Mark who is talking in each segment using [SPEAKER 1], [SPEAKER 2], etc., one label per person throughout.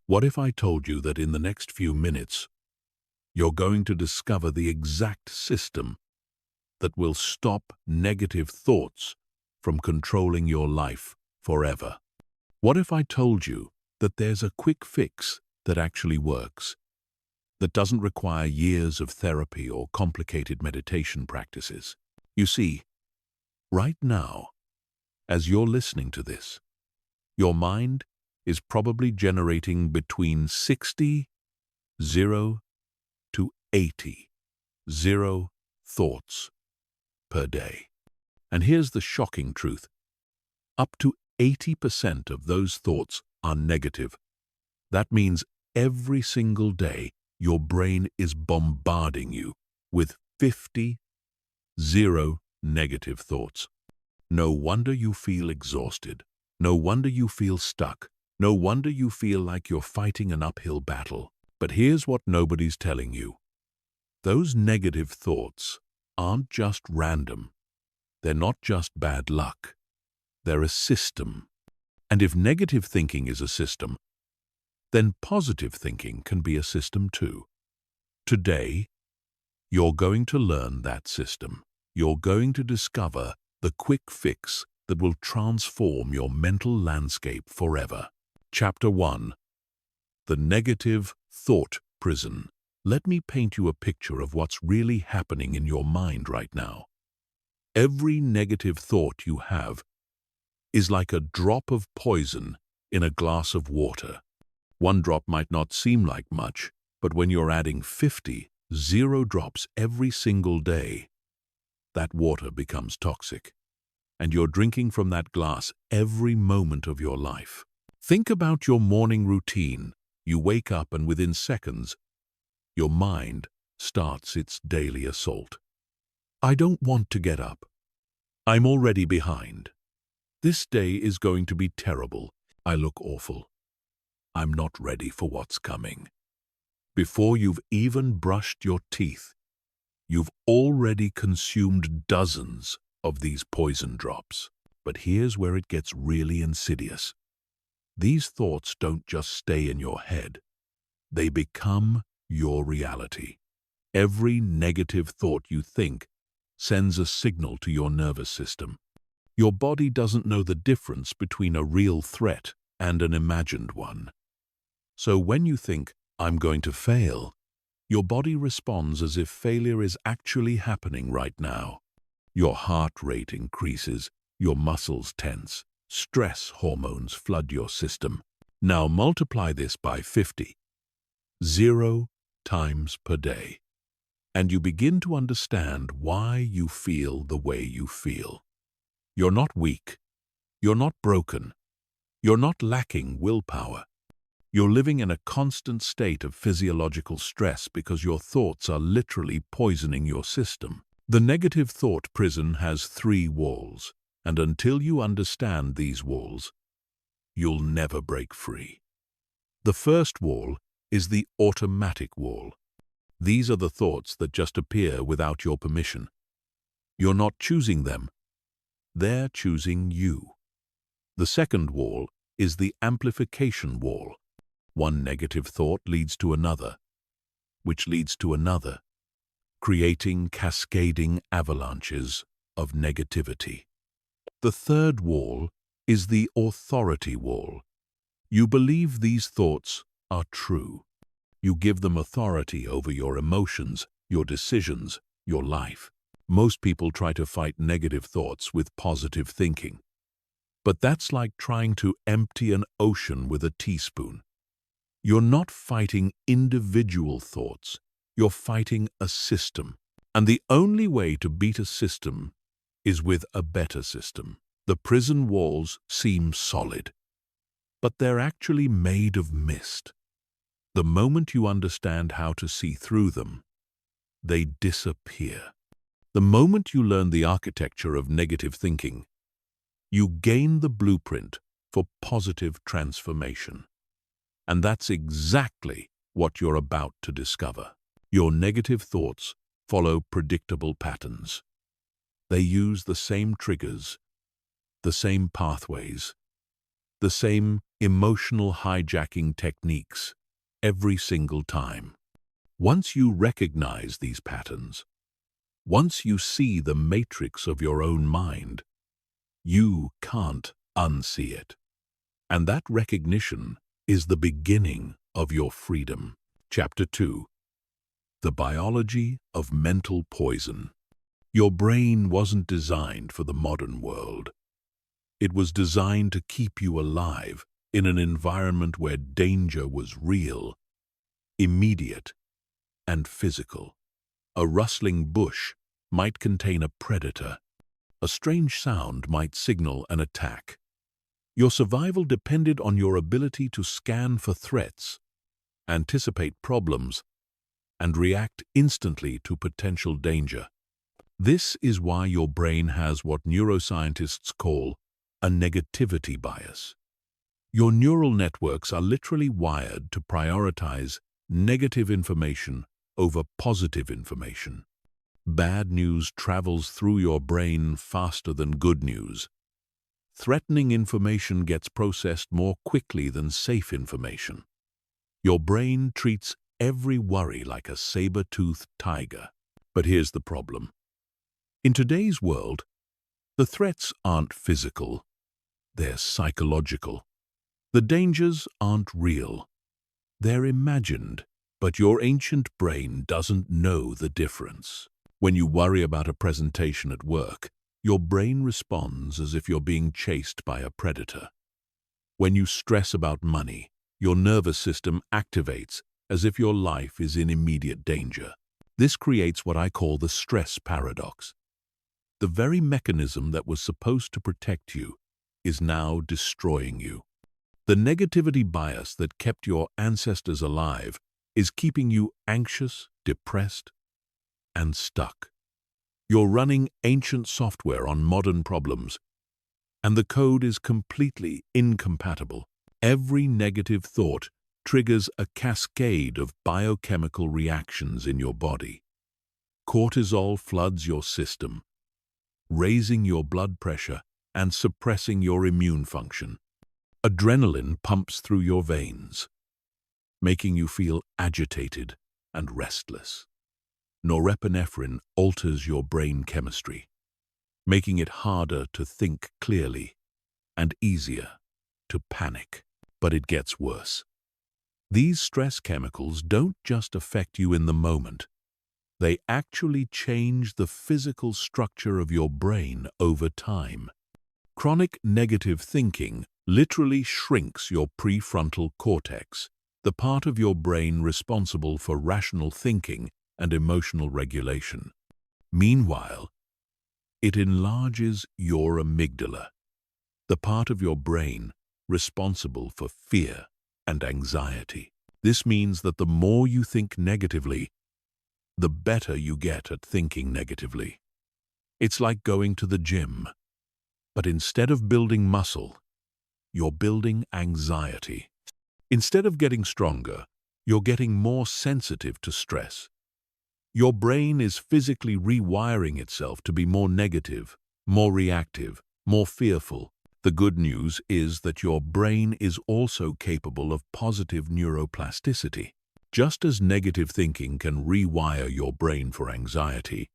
[SPEAKER 1] What if I told you that in the next few minutes, you're going to discover the exact system that will stop negative thoughts from controlling your life forever? What if I told you that there's a quick fix that actually works, that doesn't require years of therapy or complicated meditation practices? You see, right now, as you're listening to this, your mind is probably generating between 60 to 80 thoughts per day. And here's the shocking truth. Up to 80% of those thoughts are negative. That means every single day your brain is bombarding you with 50 negative thoughts. No wonder you feel exhausted. No wonder you feel stuck. No wonder you feel like you're fighting an uphill battle. But here's what nobody's telling you. Those negative thoughts aren't just random. They're not just bad luck. They're a system. And if negative thinking is a system, then positive thinking can be a system too. Today, you're going to learn that system. You're going to discover the quick fix that will transform your mental landscape forever. Chapter 1. The Negative Thought Prison. Let me paint you a picture of what's really happening in your mind right now. Every negative thought you have is like a drop of poison in a glass of water. One drop might not seem like much, but when you're adding 50 drops every single day, that water becomes toxic, and you're drinking from that glass every moment of your life. Think about your morning routine. You wake up and within seconds, your mind starts its daily assault. I don't want to get up. I'm already behind. This day is going to be terrible. I look awful. I'm not ready for what's coming. Before you've even brushed your teeth, you've already consumed dozens of these poison drops. But here's where it gets really insidious. These thoughts don't just stay in your head. They become your reality. Every negative thought you think sends a signal to your nervous system. Your body doesn't know the difference between a real threat and an imagined one. So when you think, I'm going to fail, your body responds as if failure is actually happening right now. Your heart rate increases, your muscles tense, stress hormones flood your system. Now multiply this by 50, 0 times per day, and you begin to understand why you feel the way you feel. You're not weak. You're not broken. You're not lacking willpower. You're living in a constant state of physiological stress because your thoughts are literally poisoning your system. The negative thought prison has 3 walls, and until you understand these walls, you'll never break free. The first wall is the automatic wall. These are the thoughts that just appear without your permission. You're not choosing them. They're choosing you. The second wall is the amplification wall. One negative thought leads to another, which leads to another, creating cascading avalanches of negativity. The third wall is the authority wall. You believe these thoughts are true. You give them authority over your emotions, your decisions, your life. Most people try to fight negative thoughts with positive thinking. But that's like trying to empty an ocean with a teaspoon. You're not fighting individual thoughts. You're fighting a system. And the only way to beat a system is with a better system. The prison walls seem solid, but they're actually made of mist. The moment you understand how to see through them, they disappear. The moment you learn the architecture of negative thinking, you gain the blueprint for positive transformation. And that's exactly what you're about to discover. Your negative thoughts follow predictable patterns. They use the same triggers, the same pathways, the same emotional hijacking techniques every single time. Once you recognize these patterns, once you see the matrix of your own mind, you can't unsee it. And that recognition is the beginning of your freedom. Chapter 2. The biology of mental poison. Your brain wasn't designed for the modern world. It was designed to keep you alive in an environment where danger was real, immediate, and physical. A rustling bush might contain a predator. A strange sound might signal an attack. Your survival depended on your ability to scan for threats, anticipate problems, and react instantly to potential danger. This is why your brain has what neuroscientists call a negativity bias. Your neural networks are literally wired to prioritize negative information over positive information. Bad news travels through your brain faster than good news. Threatening information gets processed more quickly than safe information. Your brain treats every worry like a saber-toothed tiger. But here's the problem. In today's world, the threats aren't physical, they're psychological. The dangers aren't real, they're imagined, but your ancient brain doesn't know the difference. When you worry about a presentation at work, your brain responds as if you're being chased by a predator. When you stress about money, your nervous system activates as if your life is in immediate danger. This creates what I call the stress paradox. The very mechanism that was supposed to protect you is now destroying you. The negativity bias that kept your ancestors alive is keeping you anxious, depressed, and stuck. You're running ancient software on modern problems, and the code is completely incompatible. Every negative thought triggers a cascade of biochemical reactions in your body. Cortisol floods your system, raising your blood pressure and suppressing your immune function. Adrenaline pumps through your veins, making you feel agitated and restless. Norepinephrine alters your brain chemistry, making it harder to think clearly and easier to panic. But it gets worse. These stress chemicals don't just affect you in the moment. They actually change the physical structure of your brain over time. Chronic negative thinking literally shrinks your prefrontal cortex, the part of your brain responsible for rational thinking and emotional regulation. Meanwhile, it enlarges your amygdala, the part of your brain responsible for fear and anxiety. This means that the more you think negatively, the better you get at thinking negatively. It's like going to the gym, but instead of building muscle, you're building anxiety. Instead of getting stronger, you're getting more sensitive to stress. Your brain is physically rewiring itself to be more negative, more reactive, more fearful. The good news is that your brain is also capable of positive neuroplasticity. Just as negative thinking can rewire your brain for anxiety,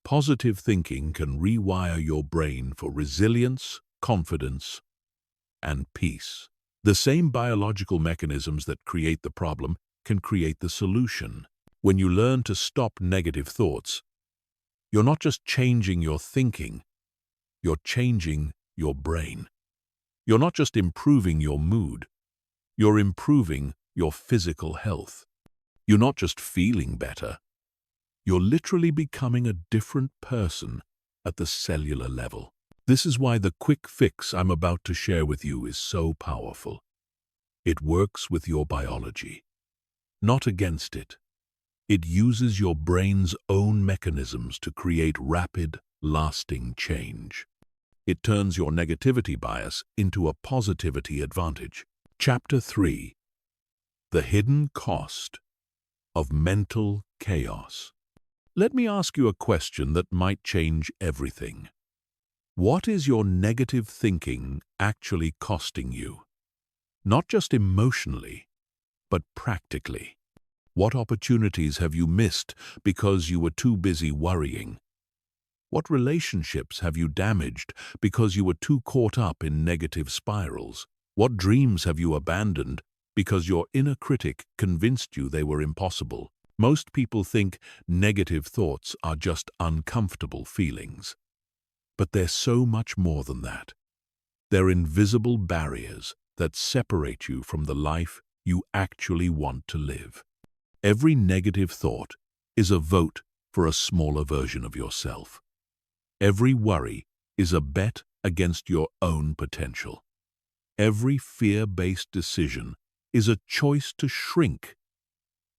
[SPEAKER 1] positive thinking can rewire your brain for resilience, confidence, and peace. The same biological mechanisms that create the problem can create the solution. When you learn to stop negative thoughts, you're not just changing your thinking, you're changing your brain. You're not just improving your mood, you're improving your physical health. You're not just feeling better, you're literally becoming a different person at the cellular level. This is why the quick fix I'm about to share with you is so powerful. It works with your biology, not against it. It uses your brain's own mechanisms to create rapid, lasting change. It turns your negativity bias into a positivity advantage. Chapter 3. The Hidden Cost of Mental Chaos. Let me ask you a question that might change everything. What is your negative thinking actually costing you? Not just emotionally, but practically. What opportunities have you missed because you were too busy worrying? What relationships have you damaged because you were too caught up in negative spirals? What dreams have you abandoned because your inner critic convinced you they were impossible? Most people think negative thoughts are just uncomfortable feelings. But they're so much more than that. They're invisible barriers that separate you from the life you actually want to live. Every negative thought is a vote for a smaller version of yourself. Every worry is a bet against your own potential. Every fear-based decision is a choice to shrink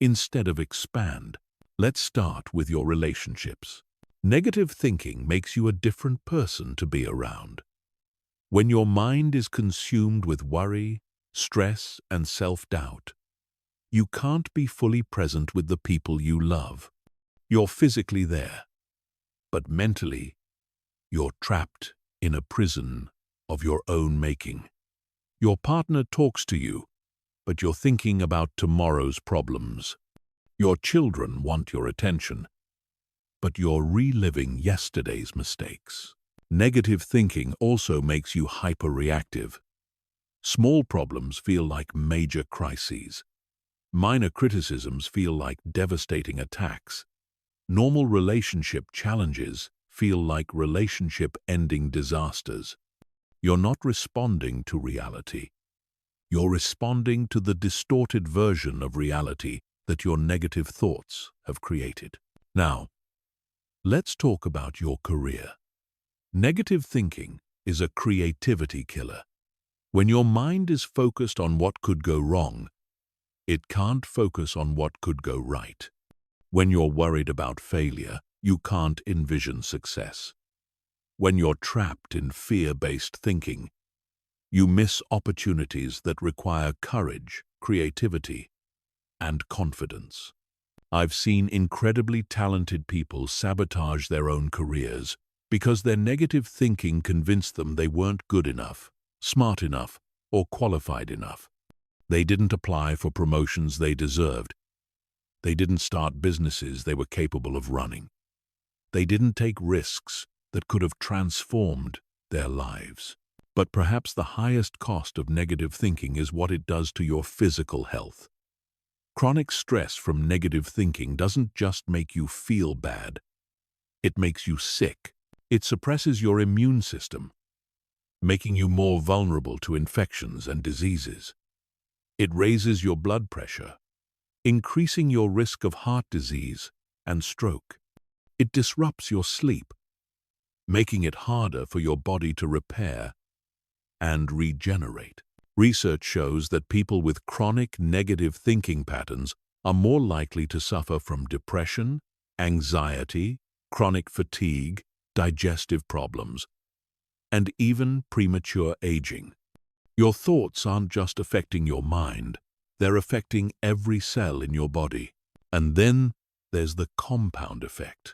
[SPEAKER 1] instead of expand. Let's start with your relationships. Negative thinking makes you a different person to be around. When your mind is consumed with worry, stress, and self-doubt, you can't be fully present with the people you love. You're physically there, but mentally, you're trapped in a prison of your own making. Your partner talks to you, but you're thinking about tomorrow's problems. Your children want your attention, but you're reliving yesterday's mistakes. Negative thinking also makes you hyper-reactive. Small problems feel like major crises. Minor criticisms feel like devastating attacks. Normal relationship challenges feel like relationship-ending disasters. You're not responding to reality. You're responding to the distorted version of reality that your negative thoughts have created. Now, let's talk about your career. Negative thinking is a creativity killer. When your mind is focused on what could go wrong, it can't focus on what could go right. When you're worried about failure, you can't envision success. When you're trapped in fear-based thinking, you miss opportunities that require courage, creativity, and confidence. I've seen incredibly talented people sabotage their own careers because their negative thinking convinced them they weren't good enough, smart enough, or qualified enough. They didn't apply for promotions they deserved. They didn't start businesses they were capable of running. They didn't take risks that could have transformed their lives. But perhaps the highest cost of negative thinking is what it does to your physical health. Chronic stress from negative thinking doesn't just make you feel bad. It makes you sick. It suppresses your immune system, making you more vulnerable to infections and diseases. It raises your blood pressure, increasing your risk of heart disease and stroke. It disrupts your sleep, making it harder for your body to repair and regenerate. Research shows that people with chronic negative thinking patterns are more likely to suffer from depression, anxiety, chronic fatigue, digestive problems, and even premature aging. Your thoughts aren't just affecting your mind, they're affecting every cell in your body. And then there's the compound effect.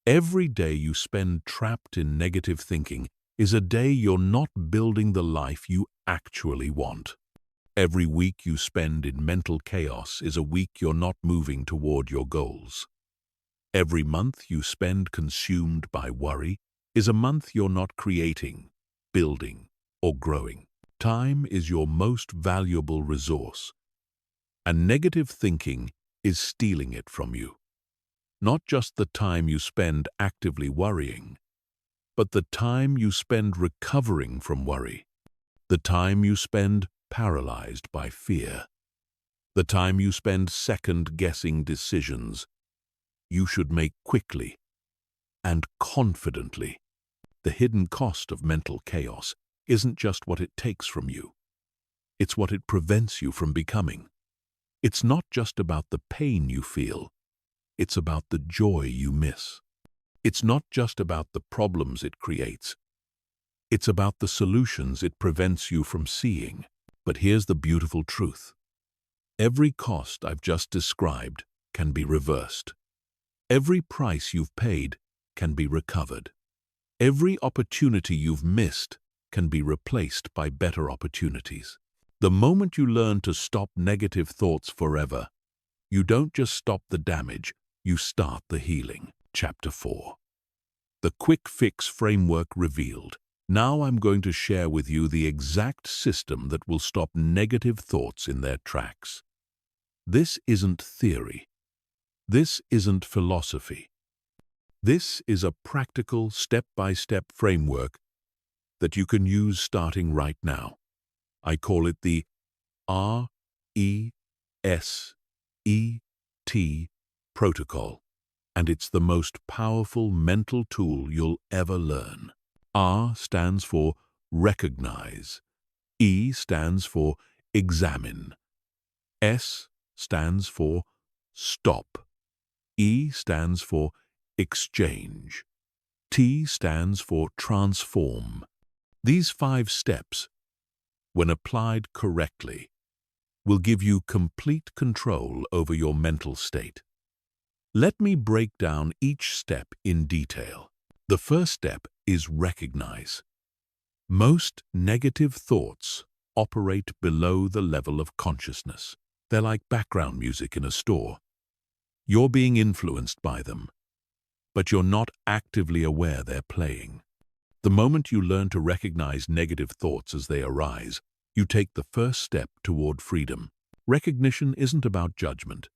[SPEAKER 1] Every day you spend trapped in negative thinking is a day you're not building the life you actually want. Every week you spend in mental chaos is a week you're not moving toward your goals. Every month you spend consumed by worry is a month you're not creating, building, or growing. Time is your most valuable resource, and negative thinking is stealing it from you. Not just the time you spend actively worrying, but the time you spend recovering from worry, the time you spend paralyzed by fear, the time you spend second-guessing decisions you should make quickly and confidently. The hidden cost of mental chaos isn't just what it takes from you. It's what it prevents you from becoming. It's not just about the pain you feel. It's about the joy you miss. It's not just about the problems it creates. It's about the solutions it prevents you from seeing. But here's the beautiful truth. Every cost I've just described can be reversed. Every price you've paid can be recovered. Every opportunity you've missed can be replaced by better opportunities. The moment you learn to stop negative thoughts forever, you don't just stop the damage, you start the healing. Chapter 4. The Quick Fix Framework Revealed. Now I'm going to share with you the exact system that will stop negative thoughts in their tracks. This isn't theory. This isn't philosophy. This is a practical, step-by-step framework that you can use starting right now. I call it the RESET protocol, and it's the most powerful mental tool you'll ever learn. R stands for recognize. E stands for examine. S stands for stop. E stands for exchange. T stands for transform. These 5 steps, when applied correctly, will give you complete control over your mental state. Let me break down each step in detail. The first step is recognize. Most negative thoughts operate below the level of consciousness. They're like background music in a store. You're being influenced by them, but you're not actively aware they're playing. The moment you learn to recognize negative thoughts as they arise, you take the first step toward freedom. Recognition isn't about judgment.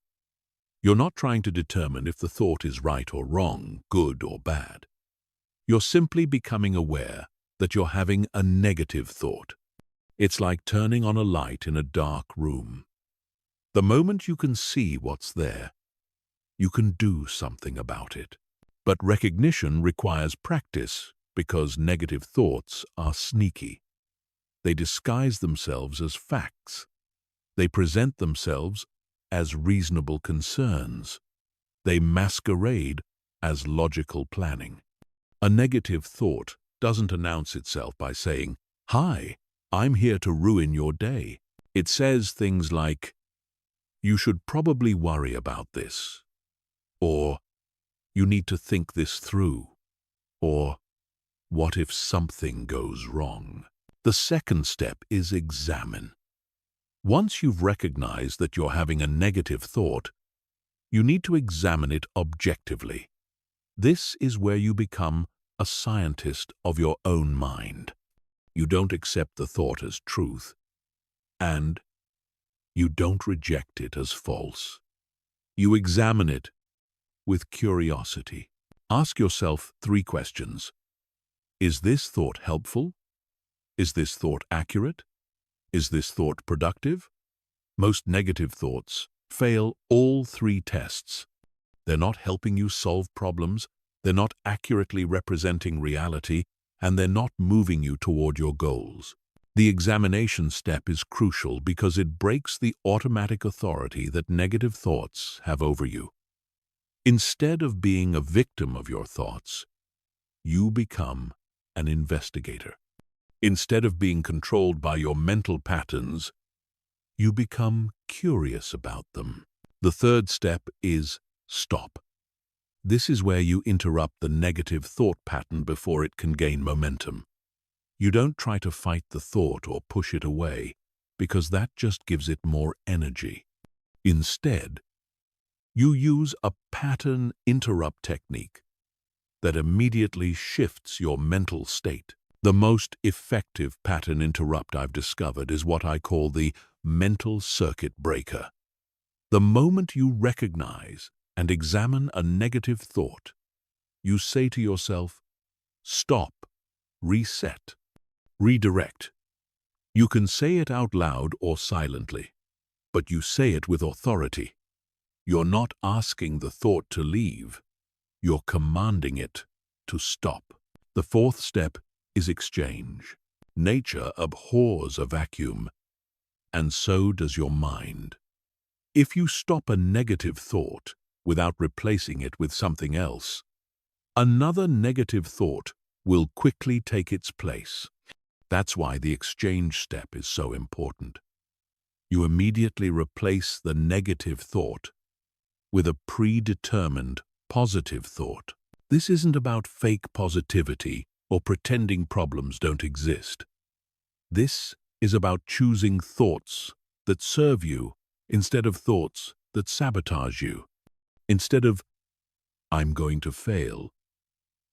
[SPEAKER 1] You're not trying to determine if the thought is right or wrong, good or bad. You're simply becoming aware that you're having a negative thought. It's like turning on a light in a dark room. The moment you can see what's there, you can do something about it. But recognition requires practice because negative thoughts are sneaky. They disguise themselves as facts. They present themselves as reasonable concerns. They masquerade as logical planning. A negative thought doesn't announce itself by saying, "Hi, I'm here to ruin your day." It says things like, "You should probably worry about this," or "You need to think this through," or "What if something goes wrong?" The second step is examine. Once you've recognized that you're having a negative thought, you need to examine it objectively. This is where you become a scientist of your own mind. You don't accept the thought as truth, and you don't reject it as false. You examine it with curiosity. Ask yourself 3 questions. Is this thought helpful? Is this thought accurate? Is this thought productive? Most negative thoughts fail all 3 tests. They're not helping you solve problems, they're not accurately representing reality, and they're not moving you toward your goals. The examination step is crucial because it breaks the automatic authority that negative thoughts have over you. Instead of being a victim of your thoughts, you become an investigator. Instead of being controlled by your mental patterns, you become curious about them. The third step is stop. This is where you interrupt the negative thought pattern before it can gain momentum. You don't try to fight the thought or push it away, because that just gives it more energy. Instead, you use a pattern interrupt technique that immediately shifts your mental state. The most effective pattern interrupt I've discovered is what I call the mental circuit breaker. The moment you recognize and examine a negative thought, you say to yourself, "Stop, reset, redirect." You can say it out loud or silently, but you say it with authority. You're not asking the thought to leave, you're commanding it to stop. The fourth step is exchange. Nature abhors a vacuum, and so does your mind. If you stop a negative thought without replacing it with something else, another negative thought will quickly take its place. That's why the exchange step is so important. You immediately replace the negative thought with a predetermined positive thought. This isn't about fake positivity or pretending problems don't exist. This is about choosing thoughts that serve you instead of thoughts that sabotage you. Instead of, "I'm going to fail,"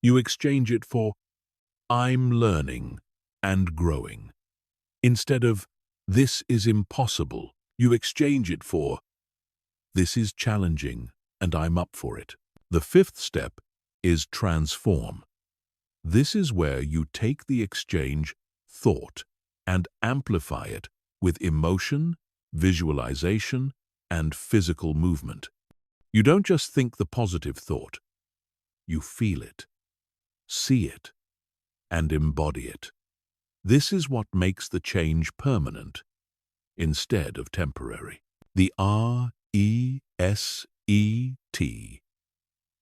[SPEAKER 1] you exchange it for, "I'm learning and growing." Instead of, "This is impossible," you exchange it for, "This is challenging and I'm up for it." The fifth step is transform. This is where you take the exchange thought and amplify it with emotion, visualization, and physical movement. You don't just think the positive thought. You feel it, see it, and embody it. This is what makes the change permanent instead of temporary. The RESET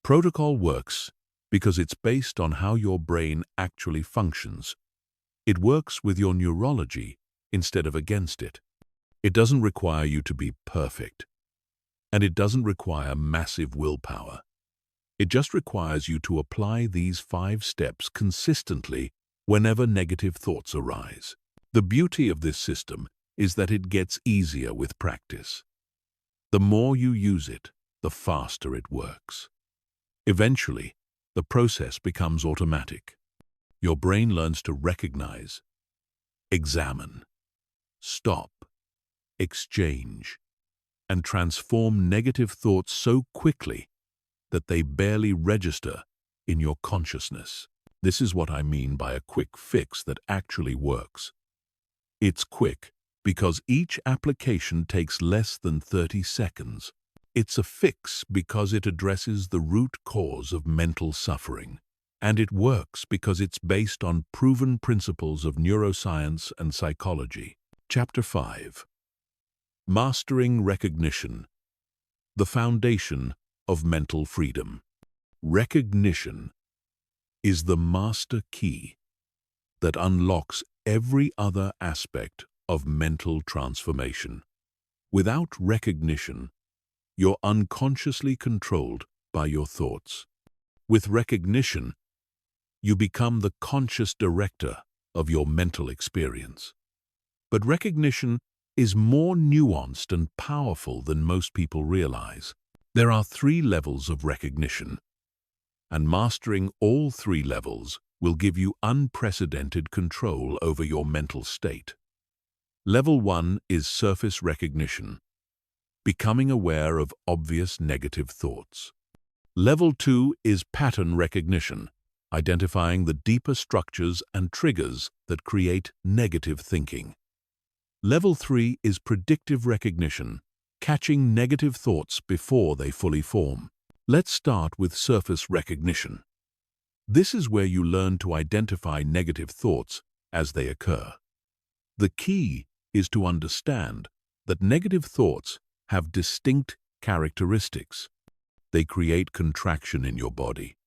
[SPEAKER 1] protocol works because it's based on how your brain actually functions. It works with your neurology instead of against it. It doesn't require you to be perfect, and it doesn't require massive willpower. It just requires you to apply these 5 steps consistently whenever negative thoughts arise. The beauty of this system is that it gets easier with practice. The more you use it, the faster it works. Eventually, the process becomes automatic. Your brain learns to recognize, examine, stop, exchange, and transform negative thoughts so quickly that they barely register in your consciousness. This is what I mean by a quick fix that actually works. It's quick because each application takes less than 30 seconds. It's a fix because it addresses the root cause of mental suffering. And it works because it's based on proven principles of neuroscience and psychology. Chapter 5. Mastering Recognition, the foundation of mental freedom. Recognition is the master key that unlocks every other aspect of mental transformation. Without recognition, you're unconsciously controlled by your thoughts. With recognition, you become the conscious director of your mental experience. But recognition is more nuanced and powerful than most people realize. There are 3 levels of recognition, and mastering all 3 levels will give you unprecedented control over your mental state. Level 1 is surface recognition, becoming aware of obvious negative thoughts. Level 2 is pattern recognition, identifying the deeper structures and triggers that create negative thinking. Level 3 is predictive recognition, catching negative thoughts before they fully form. Let's start with surface recognition. This is where you learn to identify negative thoughts as they occur. The key is to understand that negative thoughts have distinct characteristics. They create contraction in your body.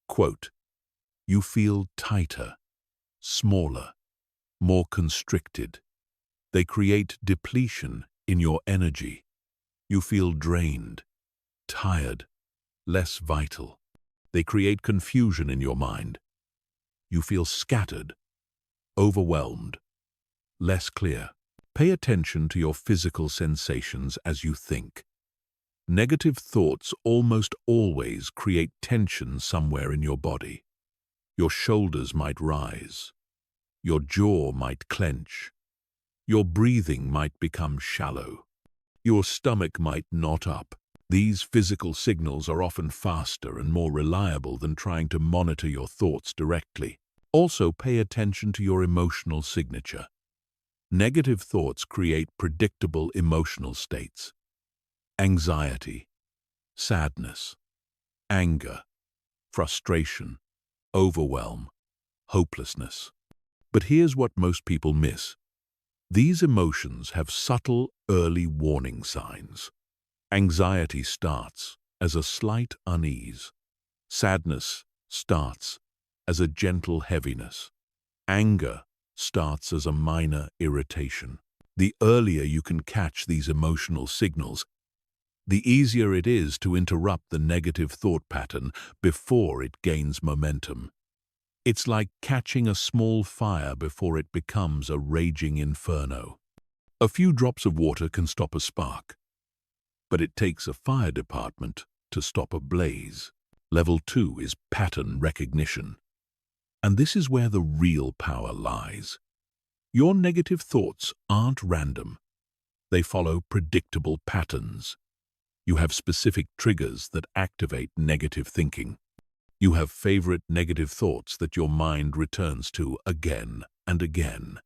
[SPEAKER 1] Quote, "You feel tighter, smaller, more constricted." They create depletion in your energy. You feel drained, tired, less vital. They create confusion in your mind. You feel scattered, overwhelmed, less clear. Pay attention to your physical sensations as you think. Negative thoughts almost always create tension somewhere in your body. Your shoulders might rise. Your jaw might clench. Your breathing might become shallow. Your stomach might knot up. These physical signals are often faster and more reliable than trying to monitor your thoughts directly. Also, pay attention to your emotional signature. Negative thoughts create predictable emotional states. Anxiety, sadness, anger, frustration, overwhelm, hopelessness. But here's what most people miss. These emotions have subtle, early warning signs. Anxiety starts as a slight unease. Sadness starts as a gentle heaviness. Anger starts as a minor irritation. The earlier you can catch these emotional signals, the easier it is to interrupt the negative thought pattern before it gains momentum. It's like catching a small fire before it becomes a raging inferno. A few drops of water can stop a spark, but it takes a fire department to stop a blaze. Level 2 is pattern recognition. And this is where the real power lies. Your negative thoughts aren't random. They follow predictable patterns. You have specific triggers that activate negative thinking. You have favorite negative thoughts that your mind returns to again and again.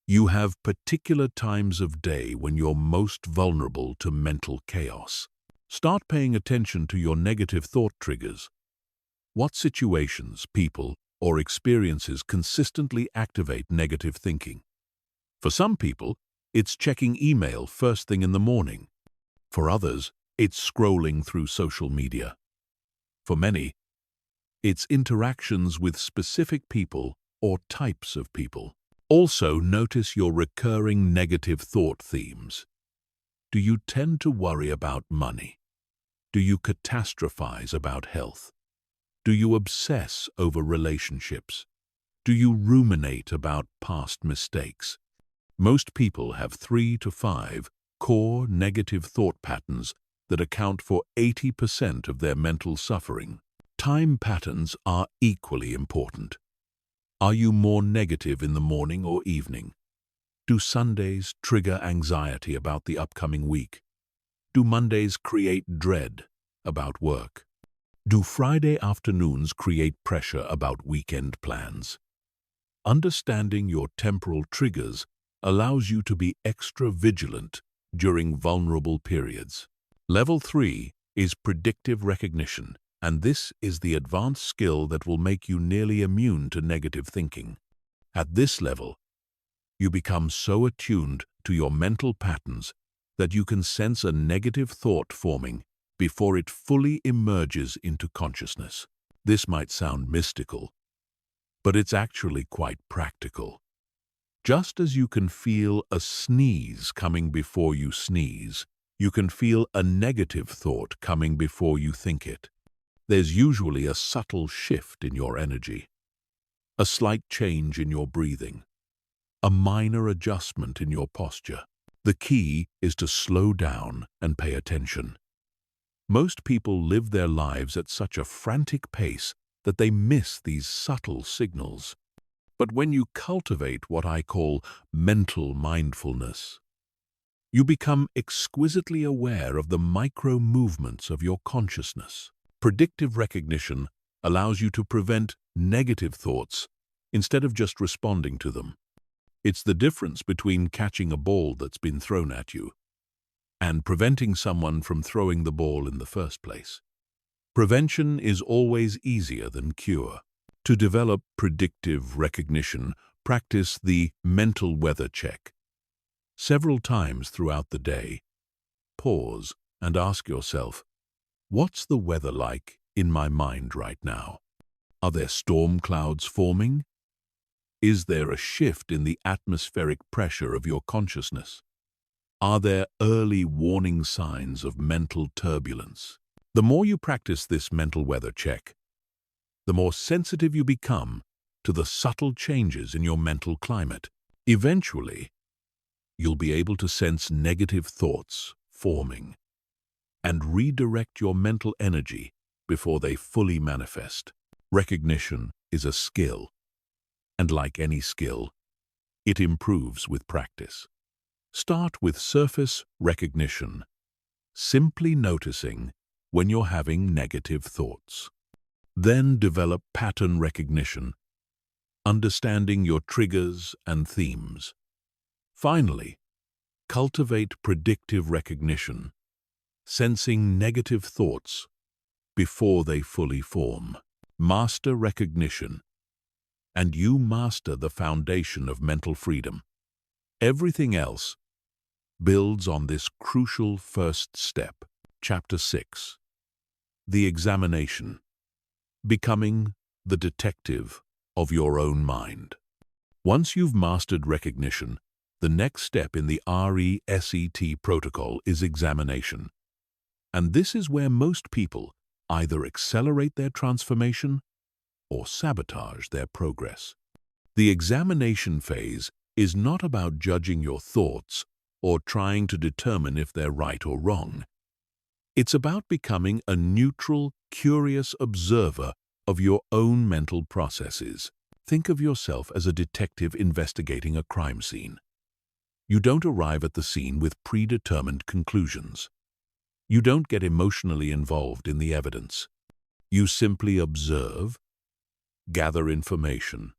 [SPEAKER 1] You have particular times of day when you're most vulnerable to mental chaos. Start paying attention to your negative thought triggers. What situations, people, or experiences consistently activate negative thinking? For some people, it's checking email first thing in the morning. For others, it's scrolling through social media. For many, it's interactions with specific people or types of people. Also, notice your recurring negative thought themes. Do you tend to worry about money? Do you catastrophize about health? Do you obsess over relationships? Do you ruminate about past mistakes? Most people have 3 to 5 core negative thought patterns that account for 80% of their mental suffering. Time patterns are equally important. Are you more negative in the morning or evening? Do Sundays trigger anxiety about the upcoming week? Do Mondays create dread about work? Do Friday afternoons create pressure about weekend plans? Understanding your temporal triggers allows you to be extra vigilant during vulnerable periods. Level 3 is predictive recognition, and this is the advanced skill that will make you nearly immune to negative thinking. At this level, you become so attuned to your mental patterns that you can sense a negative thought forming before it fully emerges into consciousness. This might sound mystical, but it's actually quite practical. Just as you can feel a sneeze coming before you sneeze, you can feel a negative thought coming before you think it. There's usually a subtle shift in your energy, a slight change in your breathing, a minor adjustment in your posture. The key is to slow down and pay attention. Most people live their lives at such a frantic pace that they miss these subtle signals. But when you cultivate what I call mental mindfulness, you become exquisitely aware of the micro movements of your consciousness. Predictive recognition allows you to prevent negative thoughts instead of just responding to them. It's the difference between catching a ball that's been thrown at you and preventing someone from throwing the ball in the first place. Prevention is always easier than cure. To develop predictive recognition, practice the mental weather check. Several times throughout the day, pause and ask yourself, what's the weather like in my mind right now? Are there storm clouds forming? Is there a shift in the atmospheric pressure of your consciousness? Are there early warning signs of mental turbulence? The more you practice this mental weather check, the more sensitive you become to the subtle changes in your mental climate. Eventually, you'll be able to sense negative thoughts forming and redirect your mental energy before they fully manifest. Recognition is a skill, and like any skill, it improves with practice. Start with surface recognition, simply noticing when you're having negative thoughts. Then develop pattern recognition, understanding your triggers and themes. Finally, cultivate predictive recognition, sensing negative thoughts before they fully form. Master recognition, and you master the foundation of mental freedom. Everything else builds on this crucial first step. Chapter 6. The examination. Becoming the detective of your own mind. Once you've mastered recognition, the next step in the RESET protocol is examination. And this is where most people either accelerate their transformation or sabotage their progress. The examination phase is not about judging your thoughts or trying to determine if they're right or wrong. It's about becoming a neutral, curious observer of your own mental processes. Think of yourself as a detective investigating a crime scene. You don't arrive at the scene with predetermined conclusions. You don't get emotionally involved in the evidence. You simply observe, gather information,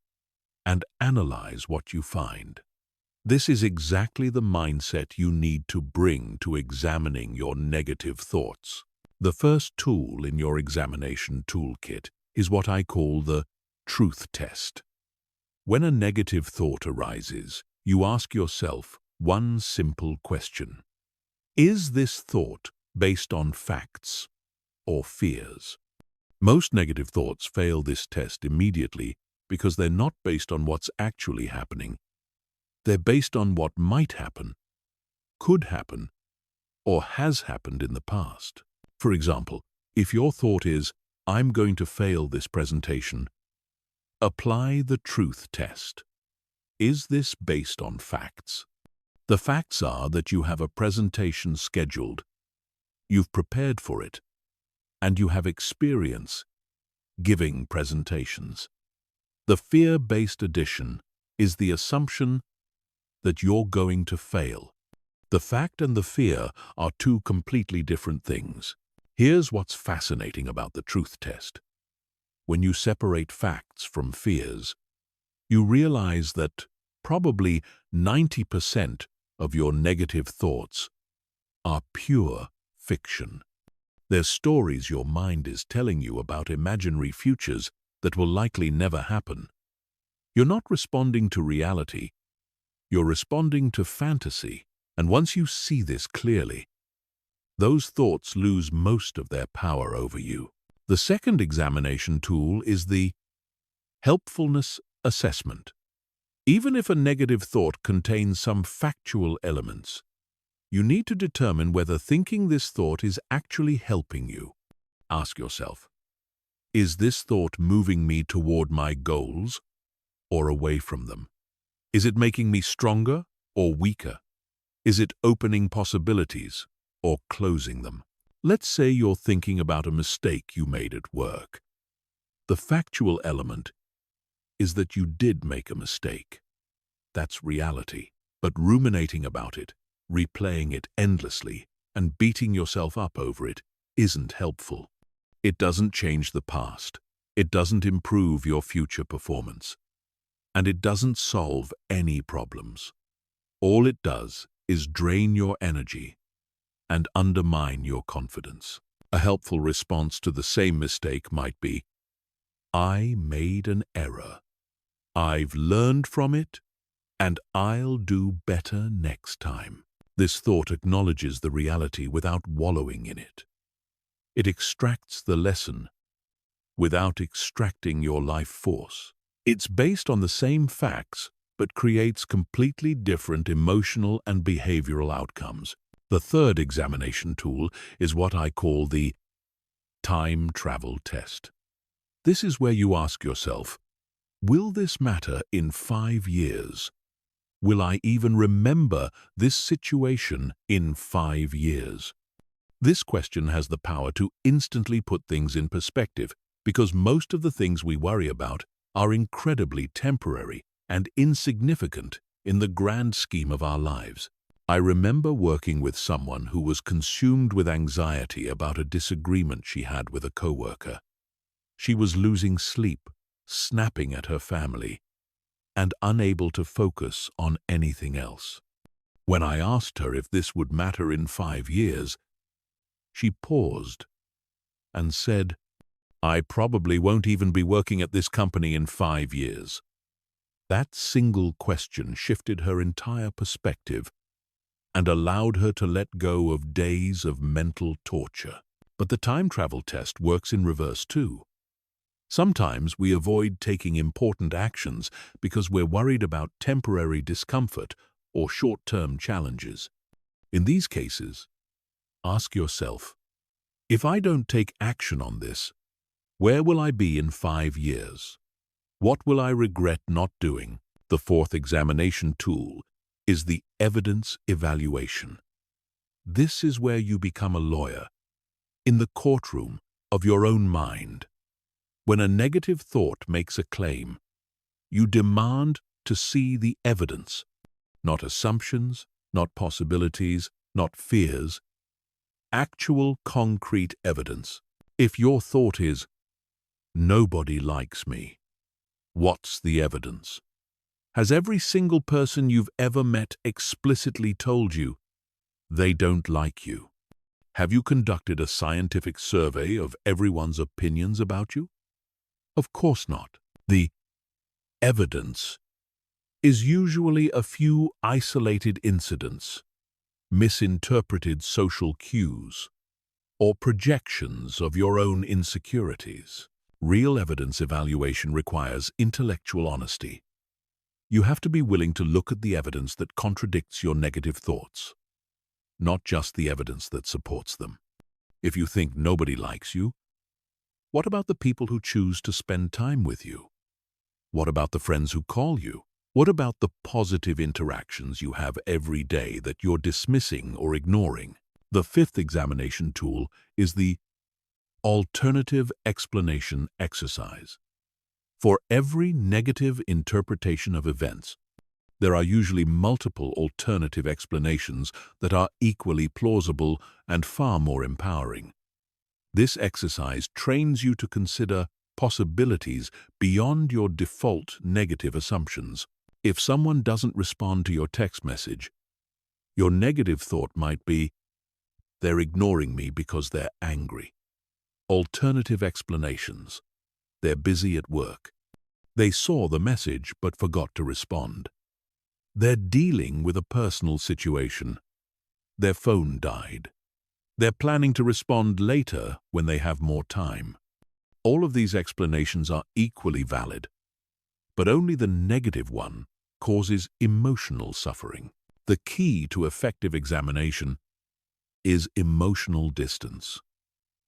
[SPEAKER 1] and analyze what you find. This is exactly the mindset you need to bring to examining your negative thoughts. The first tool in your examination toolkit is what I call the truth test. When a negative thought arises, you ask yourself one simple question. Is this thought based on facts or fears? Most negative thoughts fail this test immediately because they're not based on what's actually happening. They're based on what might happen, could happen, or has happened in the past. For example, if your thought is, "I'm going to fail this presentation," apply the truth test. Is this based on facts? The facts are that you have a presentation scheduled, you've prepared for it, and you have experience giving presentations. The fear-based addition is the assumption that you're going to fail. The fact and the fear are two completely different things. Here's what's fascinating about the truth test. When you separate facts from fears, you realize that probably 90% of your negative thoughts are pure fiction. They're stories your mind is telling you about imaginary futures that will likely never happen. You're not responding to reality, you're responding to fantasy. And once you see this clearly, those thoughts lose most of their power over you. The second examination tool is the helpfulness assessment. Even if a negative thought contains some factual elements, you need to determine whether thinking this thought is actually helping you. Ask yourself, is this thought moving me toward my goals or away from them? Is it making me stronger or weaker? Is it opening possibilities or closing them? Let's say you're thinking about a mistake you made at work. The factual element is that you did make a mistake. That's reality. But ruminating about it, replaying it endlessly, and beating yourself up over it isn't helpful. It doesn't change the past. It doesn't improve your future performance. And it doesn't solve any problems. All it does is drain your energy and undermine your confidence. A helpful response to the same mistake might be, I made an error. I've learned from it, and I'll do better next time. This thought acknowledges the reality without wallowing in it. It extracts the lesson without extracting your life force. It's based on the same facts, but creates completely different emotional and behavioral outcomes. The third examination tool is what I call the time travel test. This is where you ask yourself, will this matter in 5 years? Will I even remember this situation in 5 years? This question has the power to instantly put things in perspective because most of the things we worry about are incredibly temporary and insignificant in the grand scheme of our lives. I remember working with someone who was consumed with anxiety about a disagreement she had with a coworker. She was losing sleep, snapping at her family, and unable to focus on anything else. When I asked her if this would matter in 5 years, she paused and said, I probably won't even be working at this company in 5 years. That single question shifted her entire perspective and allowed her to let go of days of mental torture. But the time travel test works in reverse too. Sometimes we avoid taking important actions because we're worried about temporary discomfort or short-term challenges. In these cases, ask yourself, if I don't take action on this, Where will I be in 5 years? What will I regret not doing? The fourth examination tool is the evidence evaluation. This is where you become a lawyer, in the courtroom of your own mind. When a negative thought makes a claim, you demand to see the evidence, not assumptions, not possibilities, not fears, actual concrete evidence. If your thought is, "Nobody likes me," what's the evidence? Has every single person you've ever met explicitly told you they don't like you? Have you conducted a scientific survey of everyone's opinions about you? Of course not. The evidence is usually a few isolated incidents, misinterpreted social cues, or projections of your own insecurities. Real evidence evaluation requires intellectual honesty. You have to be willing to look at the evidence that contradicts your negative thoughts, not just the evidence that supports them. If you think nobody likes you, what about the people who choose to spend time with you? What about the friends who call you? What about the positive interactions you have every day that you're dismissing or ignoring? The fifth examination tool is the alternative explanation exercise. For every negative interpretation of events, there are usually multiple alternative explanations that are equally plausible and far more empowering. This exercise trains you to consider possibilities beyond your default negative assumptions. If someone doesn't respond to your text message, your negative thought might be, "They're ignoring me because they're angry." Alternative explanations: they're busy at work. They saw the message but forgot to respond. They're dealing with a personal situation. Their phone died. They're planning to respond later when they have more time. All of these explanations are equally valid, but only the negative one causes emotional suffering. The key to effective examination is emotional distance.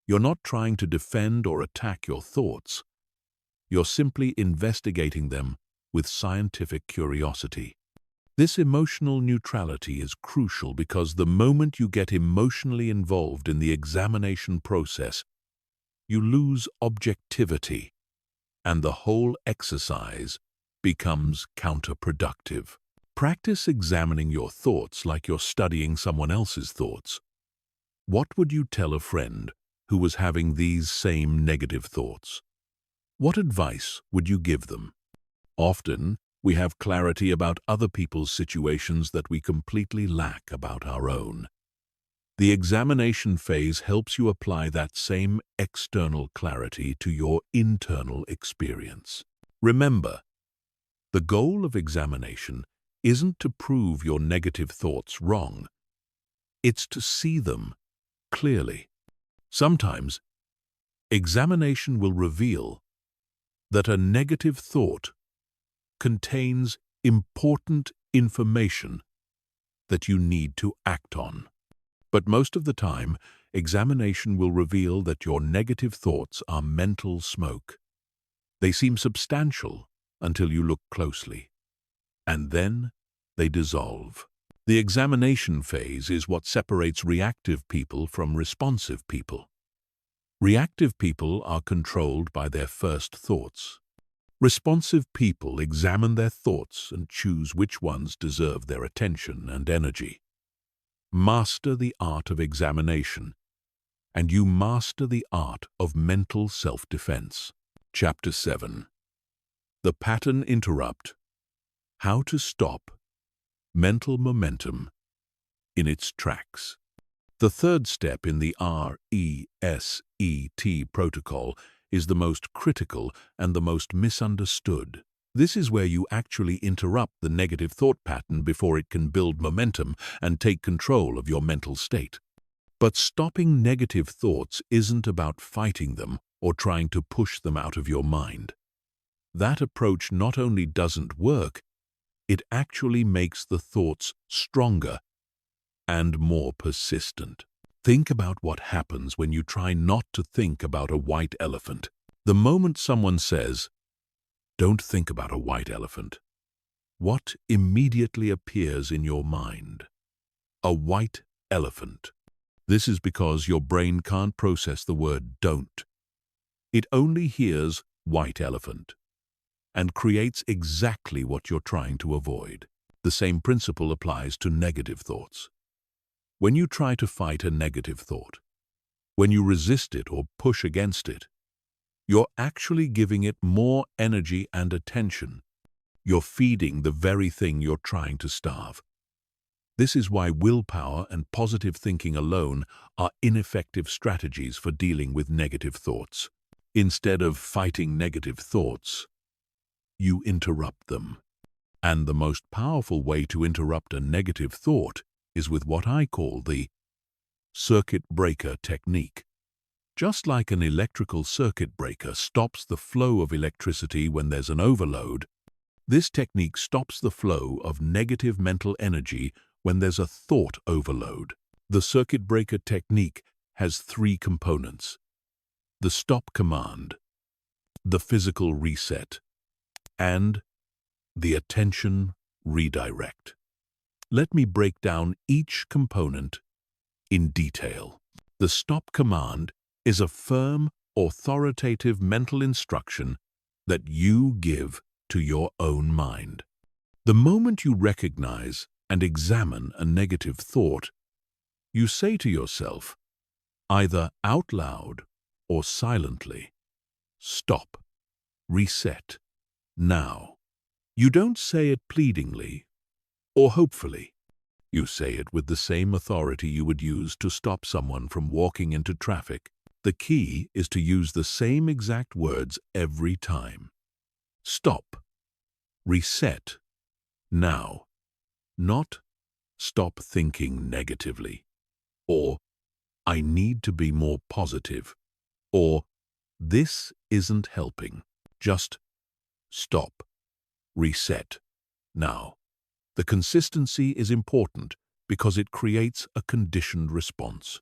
[SPEAKER 1] You're not trying to defend or attack your thoughts. You're simply investigating them with scientific curiosity. This emotional neutrality is crucial because the moment you get emotionally involved in the examination process, you lose objectivity, and the whole exercise becomes counterproductive. Practice examining your thoughts like you're studying someone else's thoughts. What would you tell a friend who was having these same negative thoughts? What advice would you give them? Often, we have clarity about other people's situations that we completely lack about our own. The examination phase helps you apply that same external clarity to your internal experience. Remember, the goal of examination isn't to prove your negative thoughts wrong. It's to see them clearly. Sometimes, examination will reveal that a negative thought contains important information that you need to act on. But most of the time, examination will reveal that your negative thoughts are mental smoke. They seem substantial until you look closely, and then they dissolve. The examination phase is what separates reactive people from responsive people. Reactive people are controlled by their first thoughts. Responsive people examine their thoughts and choose which ones deserve their attention and energy. Master the art of examination, and you master the art of mental self-defense. Chapter 7. The Pattern Interrupt. How to Stop Mental Momentum in its Tracks. The third step in the RESET protocol is the most critical and the most misunderstood. This is where you actually interrupt the negative thought pattern before it can build momentum and take control of your mental state. But stopping negative thoughts isn't about fighting them or trying to push them out of your mind. That approach not only doesn't work, it actually makes the thoughts stronger and more persistent. Think about what happens when you try not to think about a white elephant. The moment someone says, "Don't think about a white elephant," what immediately appears in your mind? A white elephant. This is because your brain can't process the word don't. It only hears white elephant and creates exactly what you're trying to avoid. The same principle applies to negative thoughts. When you try to fight a negative thought, when you resist it or push against it, you're actually giving it more energy and attention. You're feeding the very thing you're trying to starve. This is why willpower and positive thinking alone are ineffective strategies for dealing with negative thoughts. Instead of fighting negative thoughts, you interrupt them. And the most powerful way to interrupt a negative thought is with what I call the circuit breaker technique. Just like an electrical circuit breaker stops the flow of electricity when there's an overload, this technique stops the flow of negative mental energy when there's a thought overload. The circuit breaker technique has three components: the stop command, the physical reset, and the attention redirect. Let me break down each component in detail. The stop command is a firm, authoritative mental instruction that you give to your own mind. The moment you recognize and examine a negative thought, you say to yourself, either out loud or silently, "Stop, reset, now." You don't say it pleadingly or hopefully. You say it with the same authority you would use to stop someone from walking into traffic. The key is to use the same exact words every time. Stop, reset, now. Not stop thinking negatively, or I need to be more positive, or this isn't helping. Just stop, reset, now. The consistency is important because it creates a conditioned response.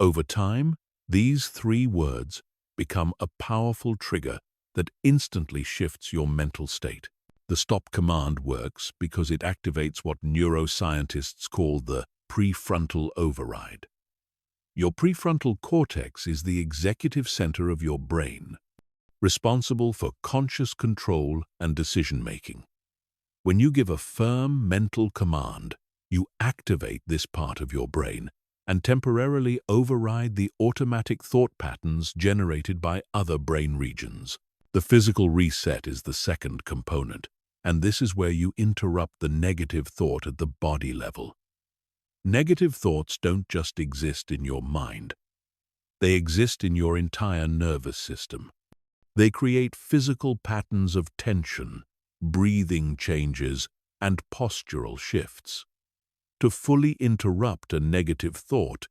[SPEAKER 1] Over time, these three words become a powerful trigger that instantly shifts your mental state. The stop command works because it activates what neuroscientists call the prefrontal override. Your prefrontal cortex is the executive center of your brain, responsible for conscious control and decision-making. When you give a firm mental command, you activate this part of your brain and temporarily override the automatic thought patterns generated by other brain regions. The physical reset is the second component, and this is where you interrupt the negative thought at the body level. Negative thoughts don't just exist in your mind. They exist in your entire nervous system. They create physical patterns of tension, breathing changes, and postural shifts. To fully interrupt a negative thought,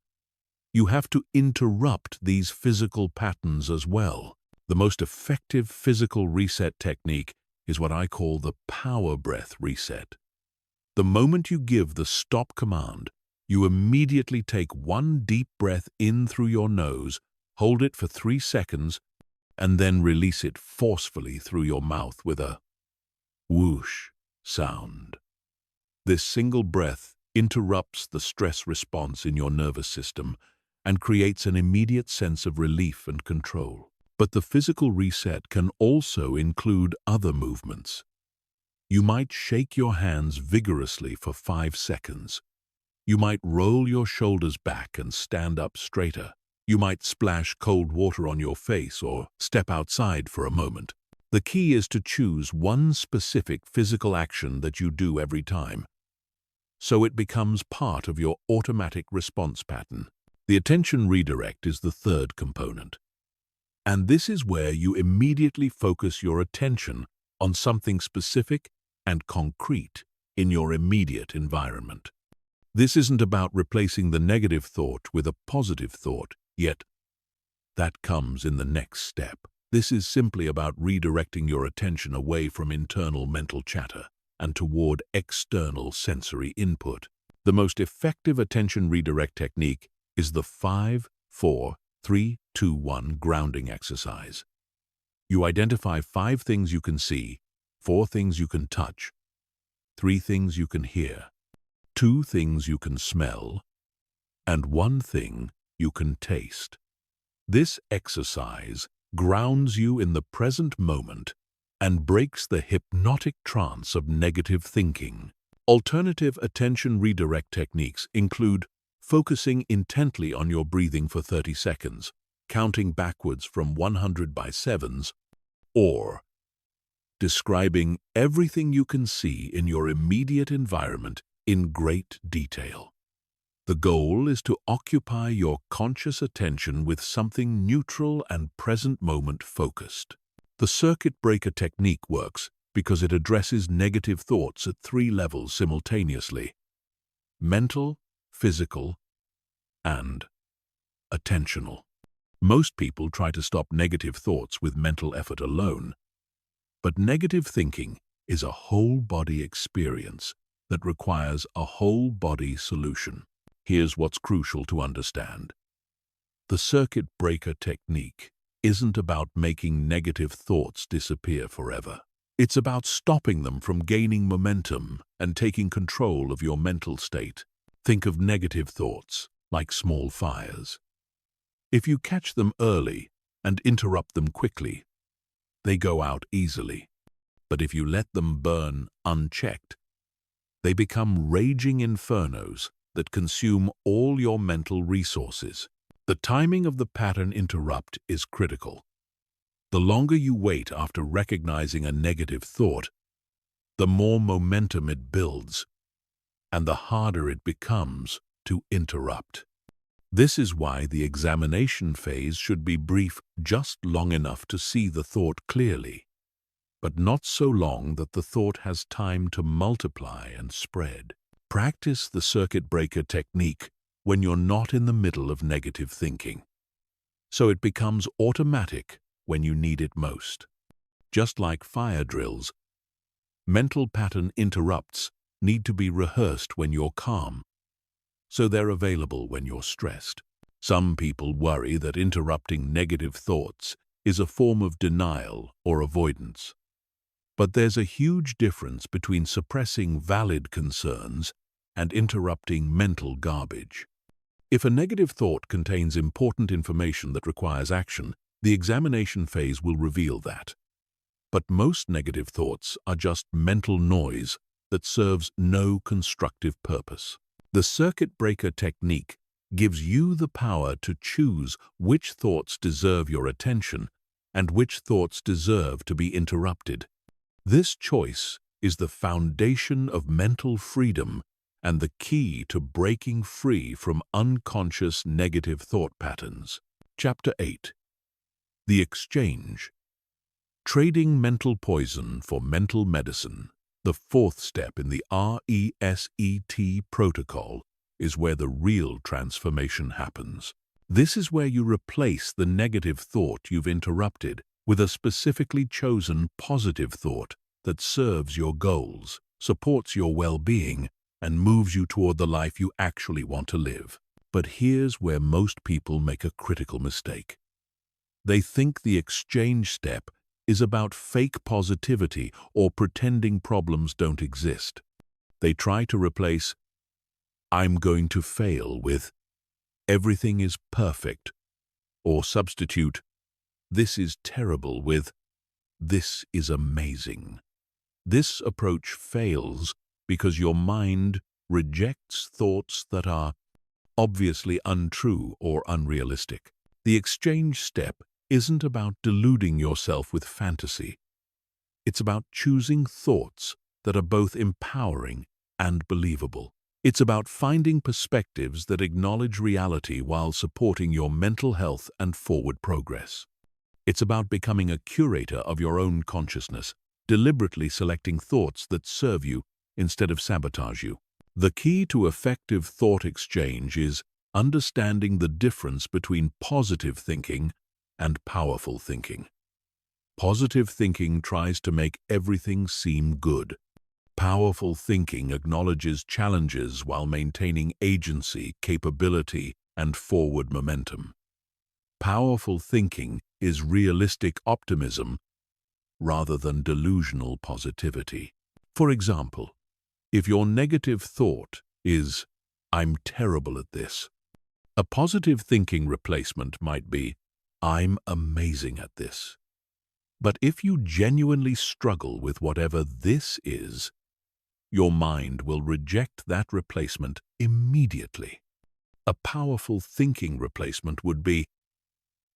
[SPEAKER 1] you have to interrupt these physical patterns as well. The most effective physical reset technique is what I call the power breath reset. The moment you give the stop command, you immediately take one deep breath in through your nose, hold it for 3 seconds, and then release it forcefully through your mouth with a whoosh sound. This single breath interrupts the stress response in your nervous system and creates an immediate sense of relief and control. But the physical reset can also include other movements. You might shake your hands vigorously for 5 seconds. You might roll your shoulders back and stand up straighter. You might splash cold water on your face or step outside for a moment. The key is to choose one specific physical action that you do every time, so it becomes part of your automatic response pattern. The attention redirect is the third component. And this is where you immediately focus your attention on something specific and concrete in your immediate environment. This isn't about replacing the negative thought with a positive thought, yet that comes in the next step. This is simply about redirecting your attention away from internal mental chatter and toward external sensory input. The most effective attention redirect technique is the 5-4-3-2-1 grounding exercise. You identify 5 things you can see, 4 things you can touch, 3 things you can hear, 2 things you can smell, and 1 thing you can taste. This exercise grounds you in the present moment and breaks the hypnotic trance of negative thinking. Alternative attention redirect techniques include focusing intently on your breathing for 30 seconds, counting backwards from 100 by sevens, or describing everything you can see in your immediate environment in great detail. The goal is to occupy your conscious attention with something neutral and present moment focused. The circuit breaker technique works because it addresses negative thoughts at 3 levels simultaneously: mental, physical, and attentional. Most people try to stop negative thoughts with mental effort alone, but negative thinking is a whole-body experience that requires a whole-body solution. Here's what's crucial to understand. The circuit breaker technique isn't about making negative thoughts disappear forever. It's about stopping them from gaining momentum and taking control of your mental state. Think of negative thoughts like small fires. If you catch them early and interrupt them quickly, they go out easily. But if you let them burn unchecked, they become raging infernos that consume all your mental resources. The timing of the pattern interrupt is critical. The longer you wait after recognizing a negative thought, the more momentum it builds, and the harder it becomes to interrupt. This is why the examination phase should be brief, just long enough to see the thought clearly, but not so long that the thought has time to multiply and spread. Practice the circuit breaker technique when you're not in the middle of negative thinking, so it becomes automatic when you need it most. Just like fire drills, mental pattern interrupts need to be rehearsed when you're calm, so they're available when you're stressed. Some people worry that interrupting negative thoughts is a form of denial or avoidance. But there's a huge difference between suppressing valid concerns and interrupting mental garbage. If a negative thought contains important information that requires action, the examination phase will reveal that. But most negative thoughts are just mental noise that serves no constructive purpose. The circuit breaker technique gives you the power to choose which thoughts deserve your attention and which thoughts deserve to be interrupted. This choice is the foundation of mental freedom and the key to breaking free from unconscious negative thought patterns. Chapter 8. The Exchange. Trading mental poison for mental medicine. The 4th step in the RESET protocol is where the real transformation happens. This is where you replace the negative thought you've interrupted with a specifically chosen positive thought that serves your goals, supports your well-being, and moves you toward the life you actually want to live. But here's where most people make a critical mistake. They think the exchange step is about fake positivity or pretending problems don't exist. They try to replace "I'm going to fail" with "everything is perfect," or substitute "this is terrible" with "this is amazing." This approach fails because your mind rejects thoughts that are obviously untrue or unrealistic. The exchange step isn't about deluding yourself with fantasy. It's about choosing thoughts that are both empowering and believable. It's about finding perspectives that acknowledge reality while supporting your mental health and forward progress. It's about becoming a curator of your own consciousness, deliberately selecting thoughts that serve you instead of sabotage you. The key to effective thought exchange is understanding the difference between positive thinking and powerful thinking. Positive thinking tries to make everything seem good. Powerful thinking acknowledges challenges while maintaining agency, capability, and forward momentum. Powerful thinking is realistic optimism rather than delusional positivity. For example, if your negative thought is, "I'm terrible at this," a positive thinking replacement might be, "I'm amazing at this." But if you genuinely struggle with whatever this is, your mind will reject that replacement immediately. A powerful thinking replacement would be,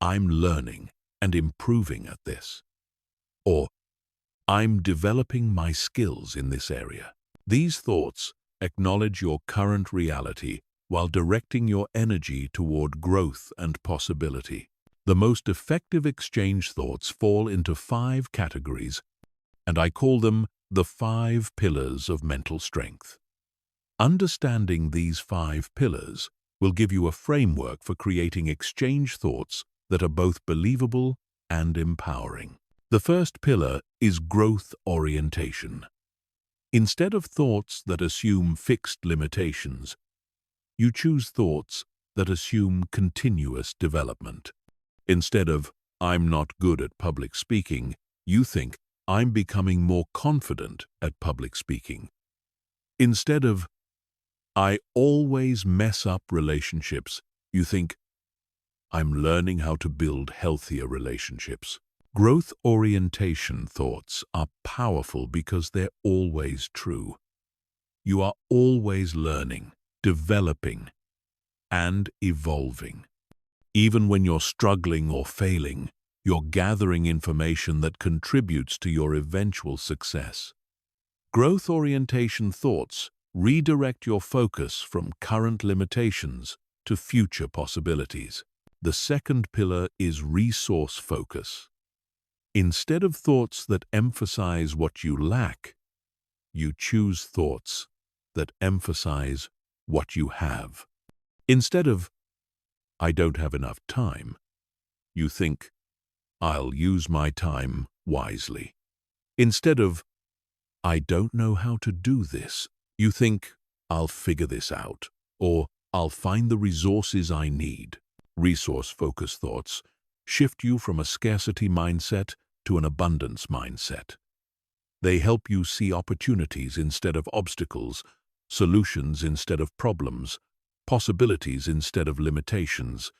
[SPEAKER 1] "I'm learning and improving at this," or "I'm developing my skills in this area." These thoughts acknowledge your current reality while directing your energy toward growth and possibility. The most effective exchange thoughts fall into 5 categories, and I call them the 5 pillars of mental strength. Understanding these 5 pillars will give you a framework for creating exchange thoughts that are both believable and empowering. The first pillar is growth orientation. Instead of thoughts that assume fixed limitations, you choose thoughts that assume continuous development. Instead of, "I'm not good at public speaking," you think, "I'm becoming more confident at public speaking." Instead of, "I always mess up relationships," you think, "I'm learning how to build healthier relationships." Growth orientation thoughts are powerful because they're always true. You are always learning, developing, and evolving. Even when you're struggling or failing, you're gathering information that contributes to your eventual success. Growth orientation thoughts redirect your focus from current limitations to future possibilities. The second pillar is resource focus. Instead of thoughts that emphasize what you lack, you choose thoughts that emphasize what you have. Instead of, "I don't have enough time," you think, "I'll use my time wisely." Instead of, "I don't know how to do this," you think, "I'll figure this out," or "I'll find the resources I need." Resource-focused thoughts shift you from a scarcity mindset to an abundance mindset. They help you see opportunities instead of obstacles, solutions instead of problems, possibilities instead of limitations.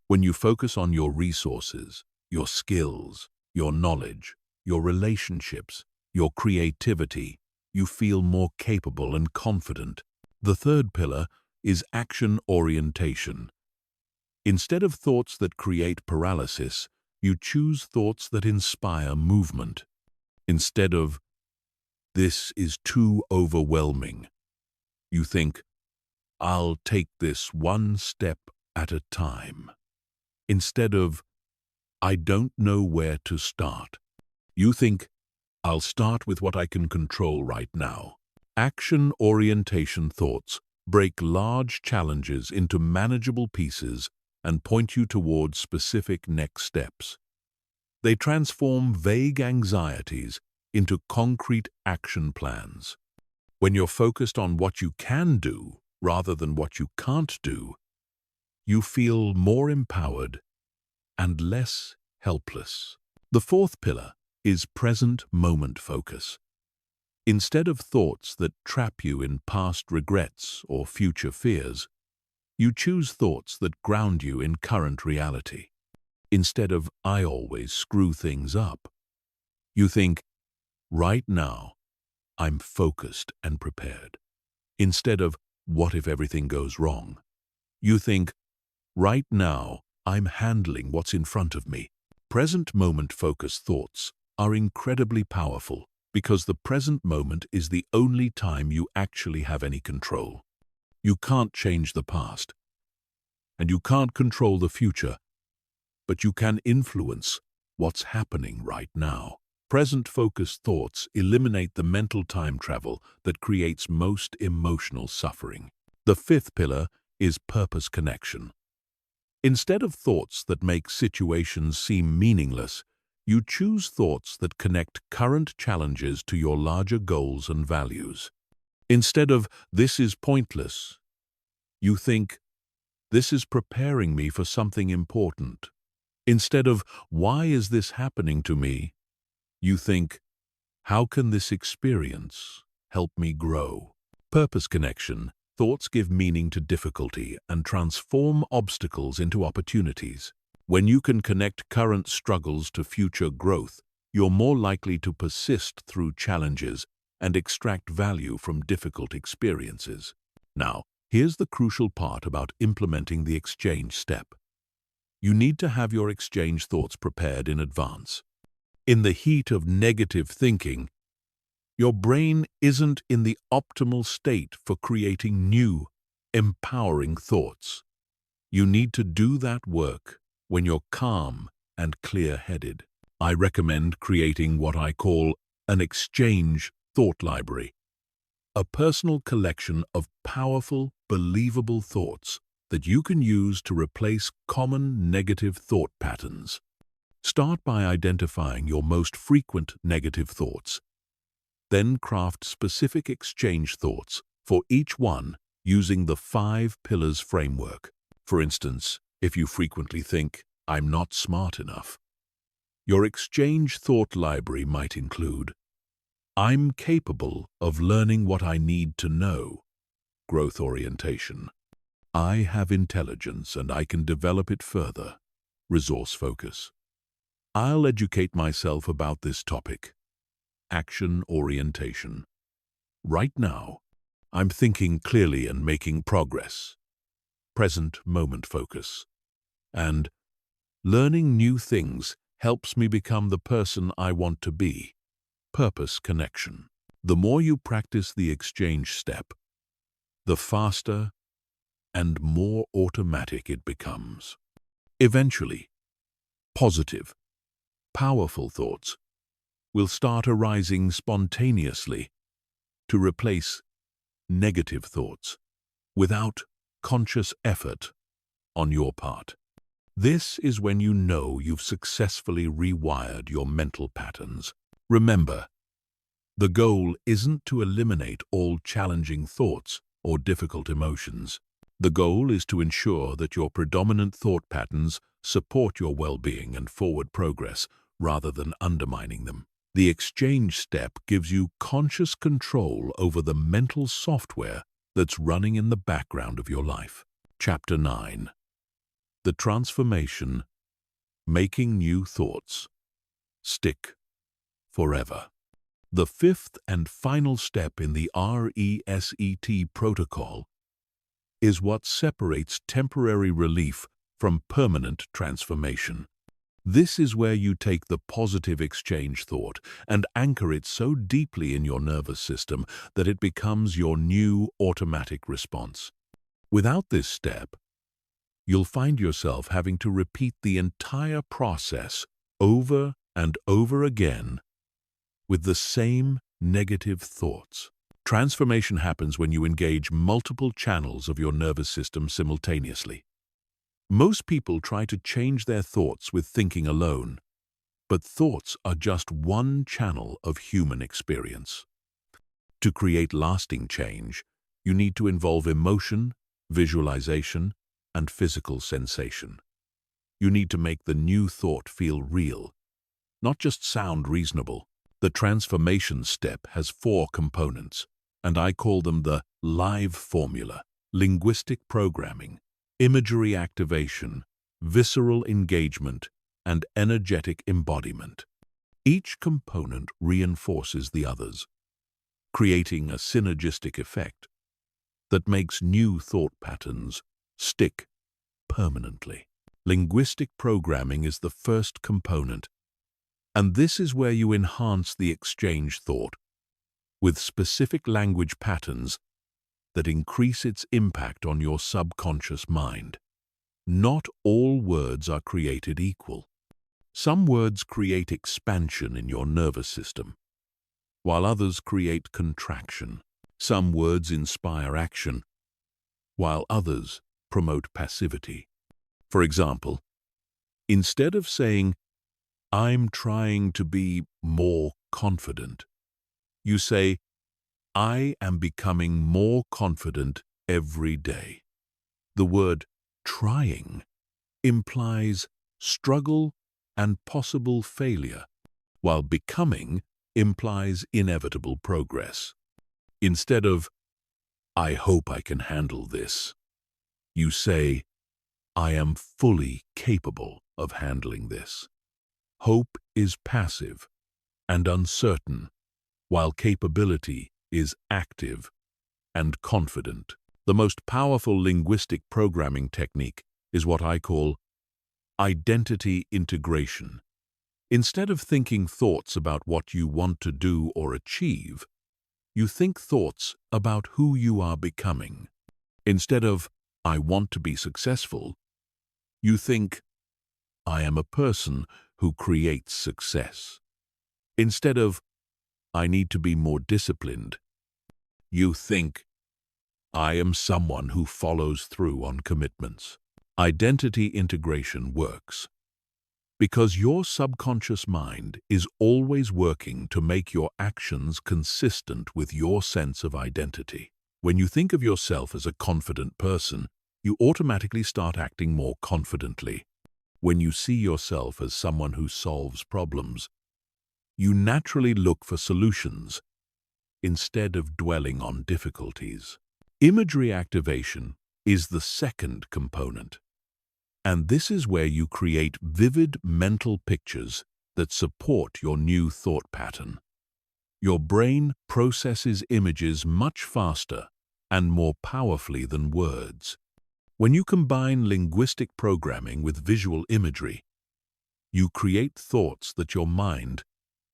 [SPEAKER 1] When you focus on your resources, your skills, your knowledge, your relationships, your creativity, you feel more capable and confident. The third pillar is action orientation. Instead of thoughts that create paralysis, you choose thoughts that inspire movement. Instead of, "This is too overwhelming," you think, "I'll take this one step at a time." Instead of, "I don't know where to start," you think, "I'll start with what I can control right now." Action orientation thoughts break large challenges into manageable pieces and point you towards specific next steps. They transform vague anxieties into concrete action plans. When you're focused on what you can do rather than what you can't do, you feel more empowered and less helpless. The fourth pillar is present moment focus. Instead of thoughts that trap you in past regrets or future fears, you choose thoughts that ground you in current reality. Instead of, "I always screw things up," you think, "Right now, I'm focused and prepared." Instead of, "What if everything goes wrong?" you think, "Right now, I'm handling what's in front of me." Present moment focused thoughts are incredibly powerful because the present moment is the only time you actually have any control. You can't change the past, and you can't control the future, but you can influence what's happening right now. Present-focused thoughts eliminate the mental time travel that creates most emotional suffering. The fifth pillar is purpose connection. Instead of thoughts that make situations seem meaningless, you choose thoughts that connect current challenges to your larger goals and values. Instead of, "This is pointless," you think, "This is preparing me for something important." Instead of, "Why is this happening to me?" you think, "How can this experience help me grow?" Purpose connection. Thoughts give meaning to difficulty and transform obstacles into opportunities. When you can connect current struggles to future growth, you're more likely to persist through challenges and extract value from difficult experiences. Now, here's the crucial part about implementing the exchange step. You need to have your exchange thoughts prepared in advance. In the heat of negative thinking, your brain isn't in the optimal state for creating new, empowering thoughts. You need to do that work when you're calm and clear-headed. I recommend creating what I call an exchange thought library, a personal collection of powerful, believable thoughts that you can use to replace common negative thought patterns. Start by identifying your most frequent negative thoughts. Then craft specific exchange thoughts for each one using the 5 pillars framework. For instance, if you frequently think, "I'm not smart enough," your exchange thought library might include, "I'm capable of learning what I need to know," growth orientation. "I have intelligence and I can develop it further," resource focus. "I'll educate myself about this topic," action orientation. "Right now, I'm thinking clearly and making progress," present moment focus. And "learning new things helps me become the person I want to be," purpose connection. The more you practice the exchange step, the faster and more automatic it becomes. Eventually, positive, powerful thoughts will start arising spontaneously to replace negative thoughts without conscious effort on your part. This is when you know you've successfully rewired your mental patterns. Remember, the goal isn't to eliminate all challenging thoughts or difficult emotions. The goal is to ensure that your predominant thought patterns support your well-being and forward progress rather than undermining them. The exchange step gives you conscious control over the mental software that's running in the background of your life. Chapter 9. The transformation, making new thoughts stick forever. The 5th and final step in the RESET protocol is what separates temporary relief from permanent transformation. This is where you take the positive exchange thought and anchor it so deeply in your nervous system that it becomes your new automatic response. Without this step, you'll find yourself having to repeat the entire process over and over again with the same negative thoughts. Transformation happens when you engage multiple channels of your nervous system simultaneously. Most people try to change their thoughts with thinking alone, but thoughts are just one channel of human experience. To create lasting change, you need to involve emotion, visualization, and physical sensation. You need to make the new thought feel real, not just sound reasonable. The transformation step has 4 components, and I call them the live formula: linguistic programming, imagery activation, visceral engagement, and energetic embodiment. Each component reinforces the others, creating a synergistic effect that makes new thought patterns stick permanently. Linguistic programming is the first component, and this is where you enhance the exchange thought with specific language patterns that increase its impact on your subconscious mind. Not all words are created equal. Some words create expansion in your nervous system, while others create contraction. Some words inspire action, while others promote passivity. For example, instead of saying, "I'm trying to be more confident," you say, "I am becoming more confident every day." The word "trying" implies struggle, and possible failure, while becoming implies inevitable progress. Instead of, "I hope I can handle this," you say, "I am fully capable of handling this." Hope is passive and uncertain, while capability is active and confident. The most powerful linguistic programming technique is what I call identity integration. Instead of thinking thoughts about what you want to do or achieve, you think thoughts about who you are becoming. Instead of, "I want to be successful," you think, "I am a person who creates success." Instead of, "I need to be more disciplined," you think, "I am someone who follows through on commitments." Identity integration works because your subconscious mind is always working to make your actions consistent with your sense of identity. When you think of yourself as a confident person, you automatically start acting more confidently. When you see yourself as someone who solves problems, you naturally look for solutions instead of dwelling on difficulties. Imagery activation is the second component. And this is where you create vivid mental pictures that support your new thought pattern. Your brain processes images much faster and more powerfully than words. When you combine linguistic programming with visual imagery, you create thoughts that your mind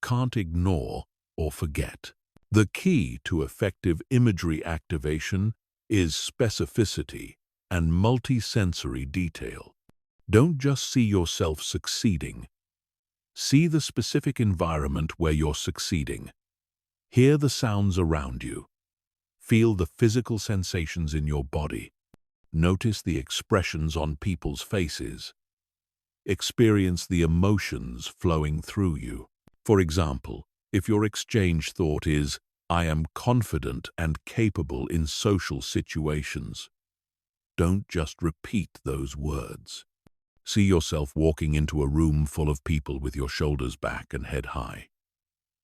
[SPEAKER 1] can't ignore or forget. The key to effective imagery activation is specificity and multisensory detail. Don't just see yourself succeeding. See the specific environment where you're succeeding. Hear the sounds around you. Feel the physical sensations in your body. Notice the expressions on people's faces. Experience the emotions flowing through you. For example, if your exchange thought is, "I am confident and capable in social situations," don't just repeat those words. See yourself walking into a room full of people with your shoulders back and head high.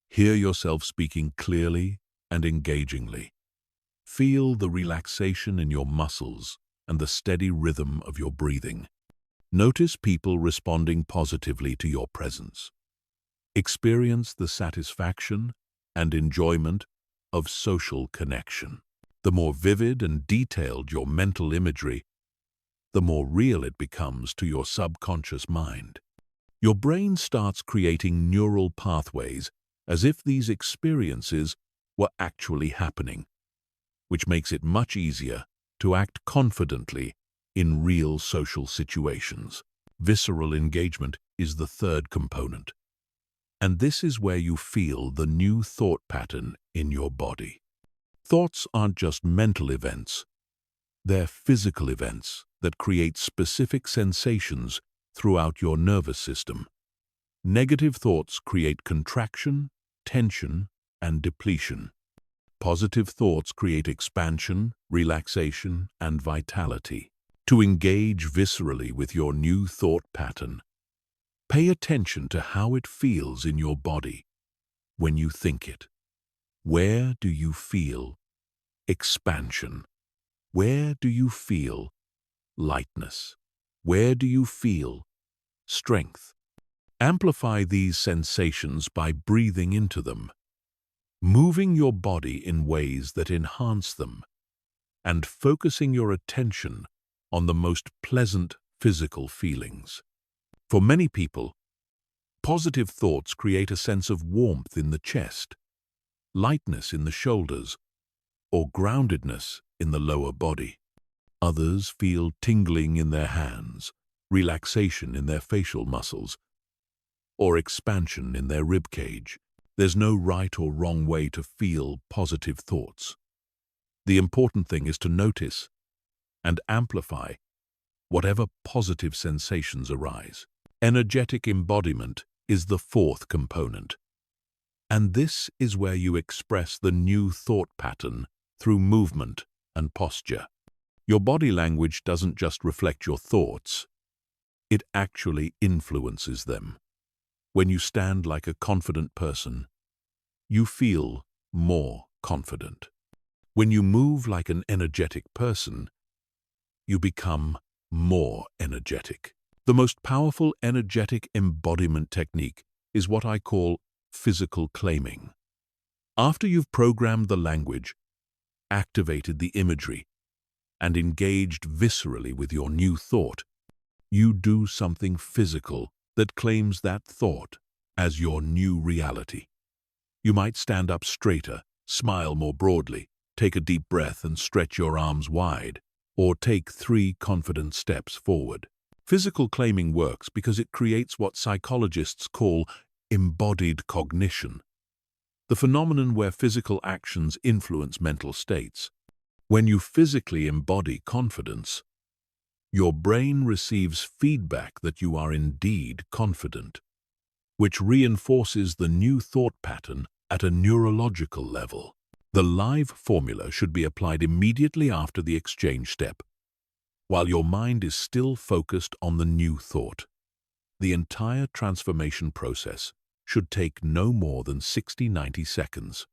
[SPEAKER 1] Hear yourself speaking clearly and engagingly. Feel the relaxation in your muscles and the steady rhythm of your breathing. Notice people responding positively to your presence. Experience the satisfaction and enjoyment of social connection. The more vivid and detailed your mental imagery, the more real it becomes to your subconscious mind. Your brain starts creating neural pathways as if these experiences were actually happening, which makes it much easier to act confidently in real social situations. Visceral engagement is the third component, and this is where you feel the new thought pattern in your body. Thoughts aren't just mental events, they're physical events that create specific sensations throughout your nervous system. Negative thoughts create contraction, tension, and depletion. Positive thoughts create expansion, relaxation, and vitality. To engage viscerally with your new thought pattern, pay attention to how it feels in your body when you think it. Where do you feel expansion? Where do you feel lightness? Where do you feel strength? Amplify these sensations by breathing into them, moving your body in ways that enhance them, and focusing your attention on the most pleasant physical feelings. For many people, positive thoughts create a sense of warmth in the chest, lightness in the shoulders, or groundedness in the lower body. Others feel tingling in their hands, relaxation in their facial muscles, or expansion in their rib cage. There's no right or wrong way to feel positive thoughts. The important thing is to notice and amplify whatever positive sensations arise. Energetic embodiment is the fourth component, and this is where you express the new thought pattern through movement and posture. Your body language doesn't just reflect your thoughts, it actually influences them. When you stand like a confident person, you feel more confident. When you move like an energetic person, you become more energetic. The most powerful energetic embodiment technique is what I call physical claiming. After you've programmed the language, activated the imagery, and engaged viscerally with your new thought, you do something physical that claims that thought as your new reality. You might stand up straighter, smile more broadly, take a deep breath and stretch your arms wide, or take 3 confident steps forward. Physical claiming works because it creates what psychologists call embodied cognition, the phenomenon where physical actions influence mental states. When you physically embody confidence, your brain receives feedback that you are indeed confident, which reinforces the new thought pattern at a neurological level. The live formula should be applied immediately after the exchange step, while your mind is still focused on the new thought. The entire transformation process should take no more than 60–90 seconds.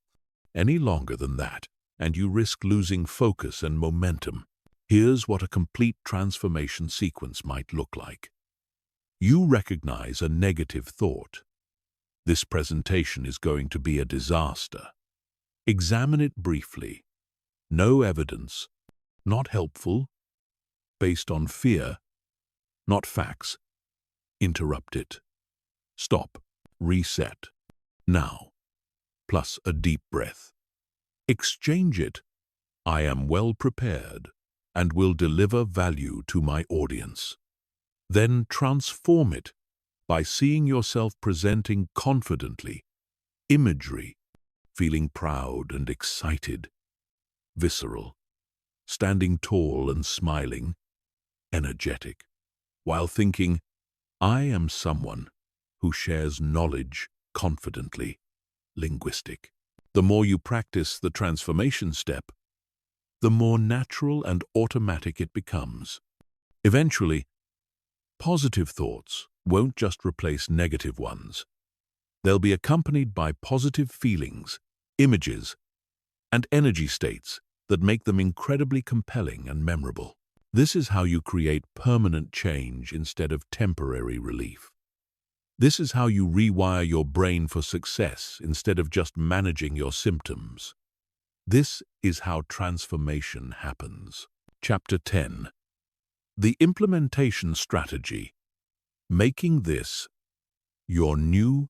[SPEAKER 1] Any longer than that, and you risk losing focus and momentum. Here's what a complete transformation sequence might look like. You recognize a negative thought. This presentation is going to be a disaster. Examine it briefly. No evidence. Not helpful. Based on fear. Not facts. Interrupt it. Stop. Reset. Now. Plus a deep breath. Exchange it. I am well prepared and will deliver value to my audience. Then transform it by seeing yourself presenting confidently, imagery, feeling proud and excited, visceral, standing tall and smiling, energetic, while thinking, I am someone who shares knowledge confidently, linguistic. The more you practice the transformation step, the more natural and automatic it becomes. Eventually, positive thoughts won't just replace negative ones. They'll be accompanied by positive feelings, images, and energy states that make them incredibly compelling and memorable. This is how you create permanent change instead of temporary relief. This is how you rewire your brain for success instead of just managing your symptoms. This is how transformation happens. Chapter 10. The Implementation Strategy. Making this your new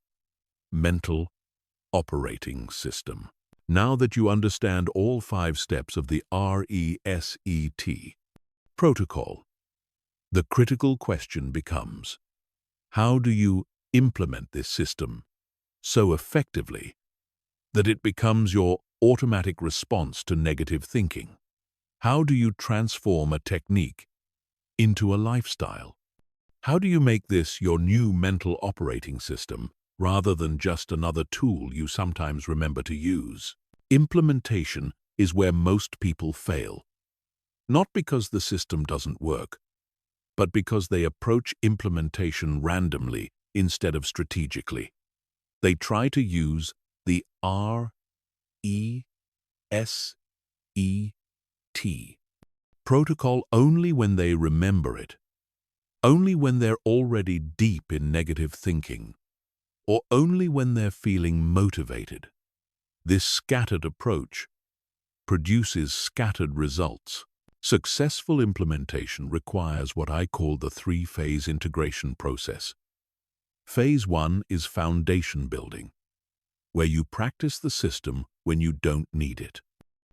[SPEAKER 1] mental operating system. Now that you understand all 5 steps of the RESET protocol, the critical question becomes, how do you implement this system so effectively that it becomes your automatic response to negative thinking? How do you transform a technique into a lifestyle? How do you make this your new mental operating system rather than just another tool you sometimes remember to use? Implementation is where most people fail. Not because the system doesn't work, but because they approach implementation randomly instead of strategically. They try to use the RESET protocol only when they remember it, only when they're already deep in negative thinking, or only when they're feeling motivated. This scattered approach produces scattered results. Successful implementation requires what I call the 3-phase integration process. Phase 1 is foundation building, where you practice the system when you don't need it.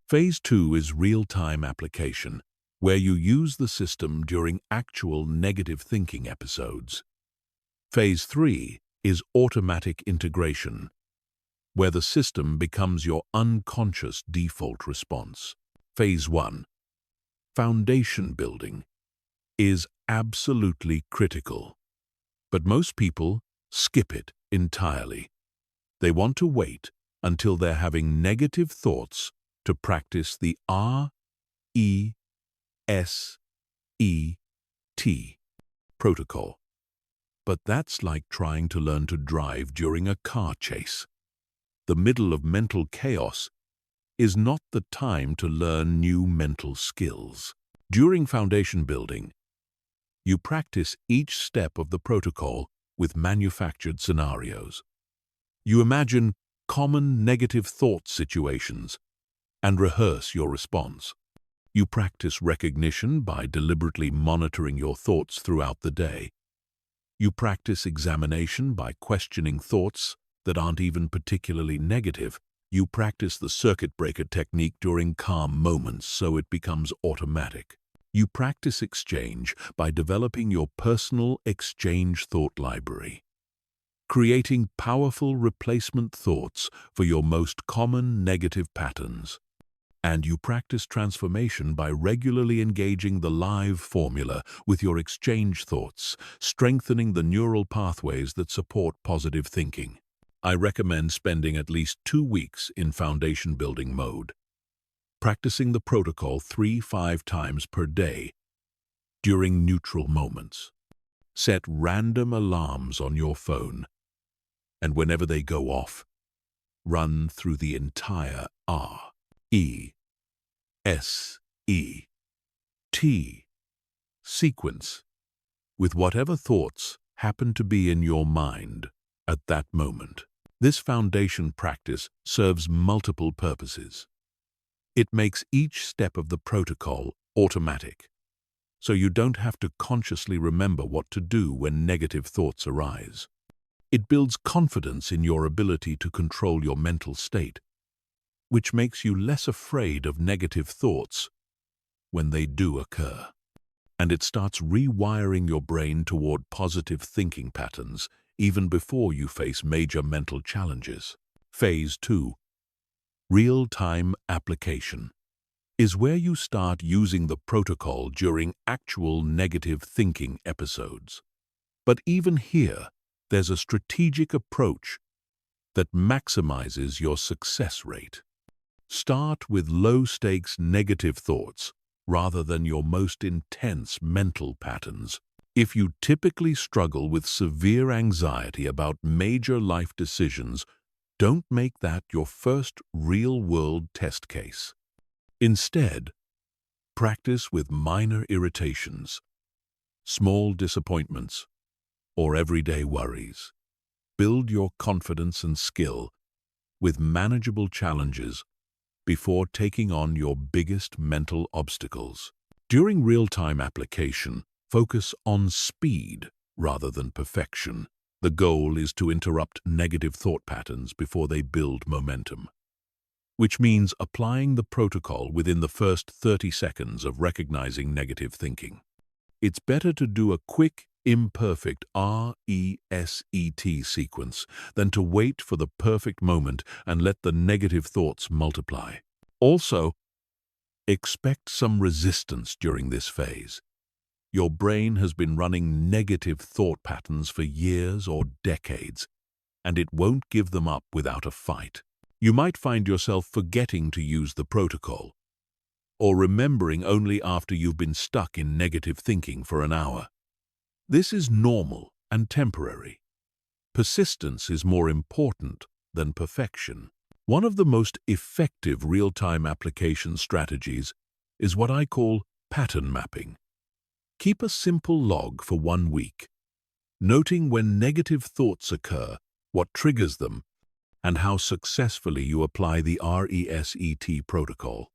[SPEAKER 1] Phase 2 is real-time application, where you use the system during actual negative thinking episodes. Phase 3 is automatic integration, where the system becomes your unconscious default response. Phase 1, foundation building, is absolutely critical. But most people skip it entirely. They want to wait until they're having negative thoughts to practice the RESET protocol. But that's like trying to learn to drive during a car chase. The middle of mental chaos is not the time to learn new mental skills. During foundation building, you practice each step of the protocol with manufactured scenarios. You imagine common negative thought situations and rehearse your response. You practice recognition by deliberately monitoring your thoughts throughout the day. You practice examination by questioning thoughts that aren't even particularly negative. You practice the circuit breaker technique during calm moments so it becomes automatic. You practice exchange by developing your personal exchange thought library, creating powerful replacement thoughts for your most common negative patterns. And you practice transformation by regularly engaging the live formula with your exchange thoughts, strengthening the neural pathways that support positive thinking. I recommend spending at least 2 weeks in foundation building mode, practicing the protocol 3-5 times per day during neutral moments. Set random alarms on your phone, and whenever they go off, run through the entire R-E-S-E-T sequence with whatever thoughts happen to be in your mind at that moment. This foundation practice serves multiple purposes. It makes each step of the protocol automatic, so you don't have to consciously remember what to do when negative thoughts arise. It builds confidence in your ability to control your mental state, which makes you less afraid of negative thoughts when they do occur. And it starts rewiring your brain toward positive thinking patterns even before you face major mental challenges. Phase 2, real-time application, is where you start using the protocol during actual negative thinking episodes. But even here, there's a strategic approach that maximizes your success rate. Start with low-stakes negative thoughts rather than your most intense mental patterns. If you typically struggle with severe anxiety about major life decisions, don't make that your first real-world test case. Instead, practice with minor irritations, small disappointments, or everyday worries. Build your confidence and skill with manageable challenges before taking on your biggest mental obstacles. During real-time application, focus on speed rather than perfection. The goal is to interrupt negative thought patterns before they build momentum, which means applying the protocol within the first 30 seconds of recognizing negative thinking. It's better to do a quick, imperfect R-E-S-E-T sequence than to wait for the perfect moment and let the negative thoughts multiply. Also, expect some resistance during this phase. Your brain has been running negative thought patterns for years or decades, and it won't give them up without a fight. You might find yourself forgetting to use the protocol, or remembering only after you've been stuck in negative thinking for an hour. This is normal and temporary. Persistence is more important than perfection. One of the most effective real-time application strategies is what I call pattern mapping. Keep a simple log for 1 week, noting when negative thoughts occur, what triggers them, and how successfully you apply the RESET protocol.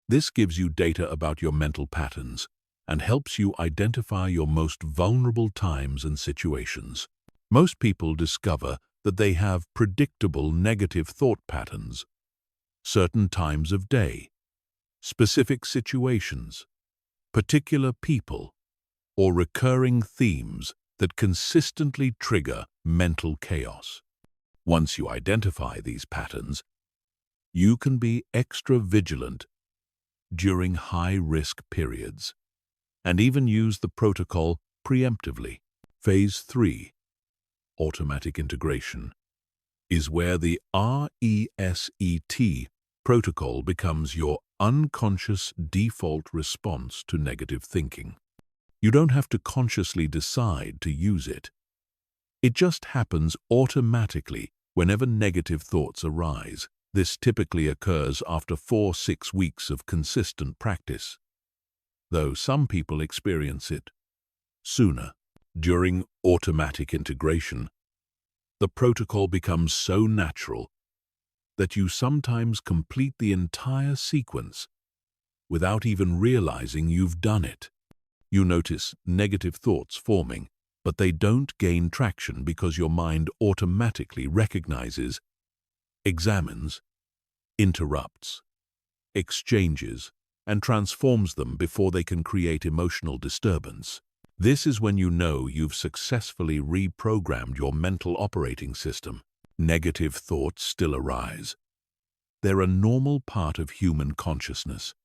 [SPEAKER 1] This gives you data about your mental patterns and helps you identify your most vulnerable times and situations. Most people discover that they have predictable negative thought patterns, certain times of day, specific situations, particular people, or recurring themes that consistently trigger mental chaos. Once you identify these patterns, you can be extra vigilant during high-risk periods and even use the protocol preemptively. Phase 3, automatic integration, is where the RESET protocol becomes your unconscious default response to negative thinking. You don't have to consciously decide to use it. It just happens automatically whenever negative thoughts arise. This typically occurs after 4-6 weeks of consistent practice, though some people experience it sooner. During automatic integration, the protocol becomes so natural that you sometimes complete the entire sequence without even realizing you've done it. You notice negative thoughts forming, but they don't gain traction because your mind automatically recognizes, examines, interrupts, exchanges, and transforms them before they can create emotional disturbance. This is when you know you've successfully reprogrammed your mental operating system. Negative thoughts still arise. They're a normal part of human consciousness,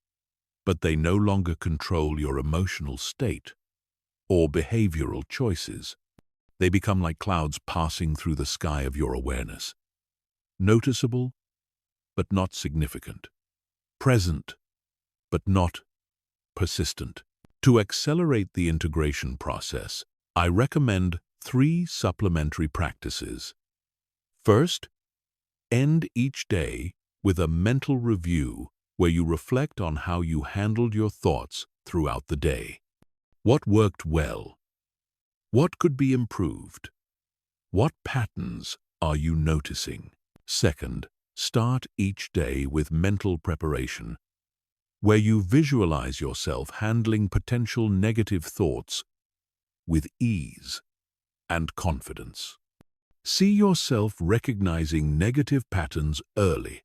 [SPEAKER 1] but they no longer control your emotional state or behavioral choices. They become like clouds passing through the sky of your awareness. Noticeable, but not significant. Present, but not persistent. To accelerate the integration process, I recommend 3 supplementary practices. First, end each day with a mental review where you reflect on how you handled your thoughts throughout the day. What worked well? What could be improved? What patterns are you noticing? Second, start each day with mental preparation, where you visualize yourself handling potential negative thoughts with ease and confidence. See yourself recognizing negative patterns early,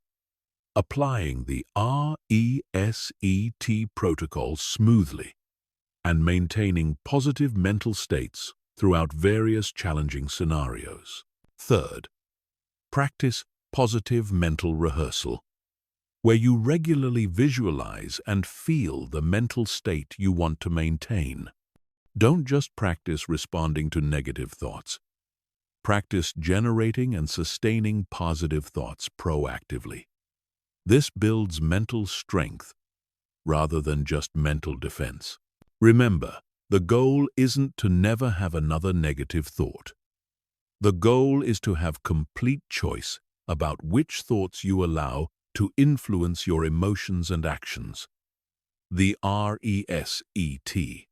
[SPEAKER 1] applying the RESET protocol smoothly, and maintaining positive mental states throughout various challenging scenarios. Third, practice positive mental rehearsal, where you regularly visualize and feel the mental state you want to maintain. Don't just practice responding to negative thoughts. Practice generating and sustaining positive thoughts proactively. This builds mental strength rather than just mental defense. Remember, the goal isn't to never have another negative thought. The goal is to have complete choice about which thoughts you allow to influence your emotions and actions. The RESET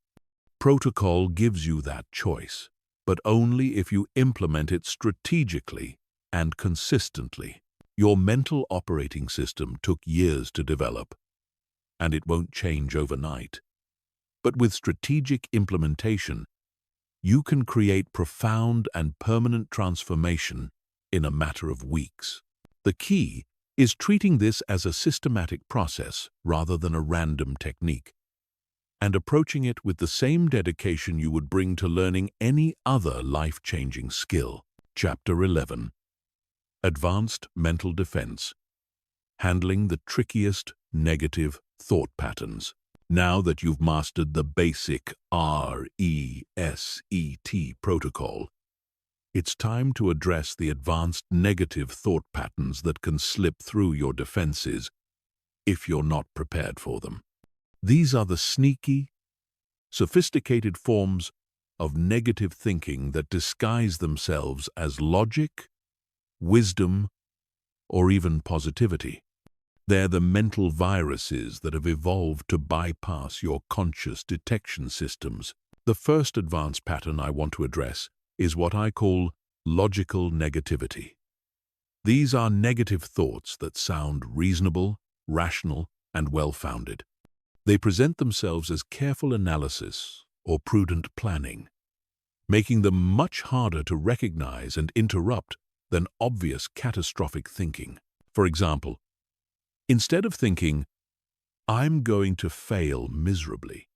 [SPEAKER 1] protocol gives you that choice, but only if you implement it strategically and consistently. Your mental operating system took years to develop, and it won't change overnight. But with strategic implementation, you can create profound and permanent transformation in a matter of weeks. The key is treating this as a systematic process rather than a random technique, and approaching it with the same dedication you would bring to learning any other life-changing skill. Chapter 11. Advanced Mental Defense. Handling the trickiest negative thought patterns. Now that you've mastered the basic RESET protocol, it's time to address the advanced negative thought patterns that can slip through your defenses if you're not prepared for them. These are the sneaky, sophisticated forms of negative thinking that disguise themselves as logic, wisdom, or even positivity. They're the mental viruses that have evolved to bypass your conscious detection systems. The first advanced pattern I want to address is what I call logical negativity. These are negative thoughts that sound reasonable, rational, and well-founded. They present themselves as careful analysis or prudent planning, making them much harder to recognize and interrupt than obvious catastrophic thinking. For example, instead of thinking, "I'm going to fail miserably,"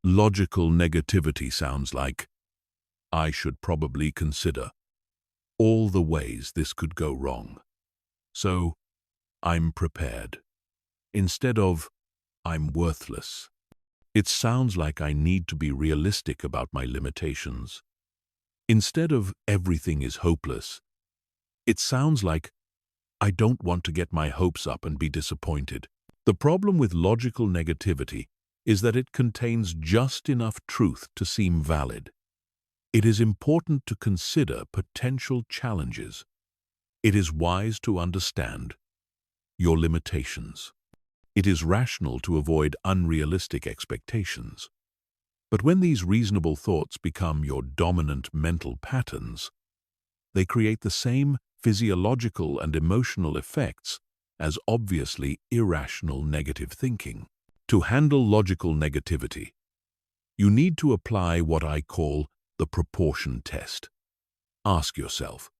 [SPEAKER 1] logical negativity sounds like, "I should probably consider all the ways this could go wrong, so I'm prepared." Instead of, "I'm worthless," it sounds like I need to be realistic about my limitations. Instead of, "Everything is hopeless," it sounds like, "I don't want to get my hopes up and be disappointed." The problem with logical negativity is that it contains just enough truth to seem valid, It is important to consider potential challenges. It is wise to understand your limitations. It is rational to avoid unrealistic expectations. But when these reasonable thoughts become your dominant mental patterns, they create the same physiological and emotional effects as obviously irrational negative thinking. To handle logical negativity, you need to apply what I call the proportion test. Ask yourself,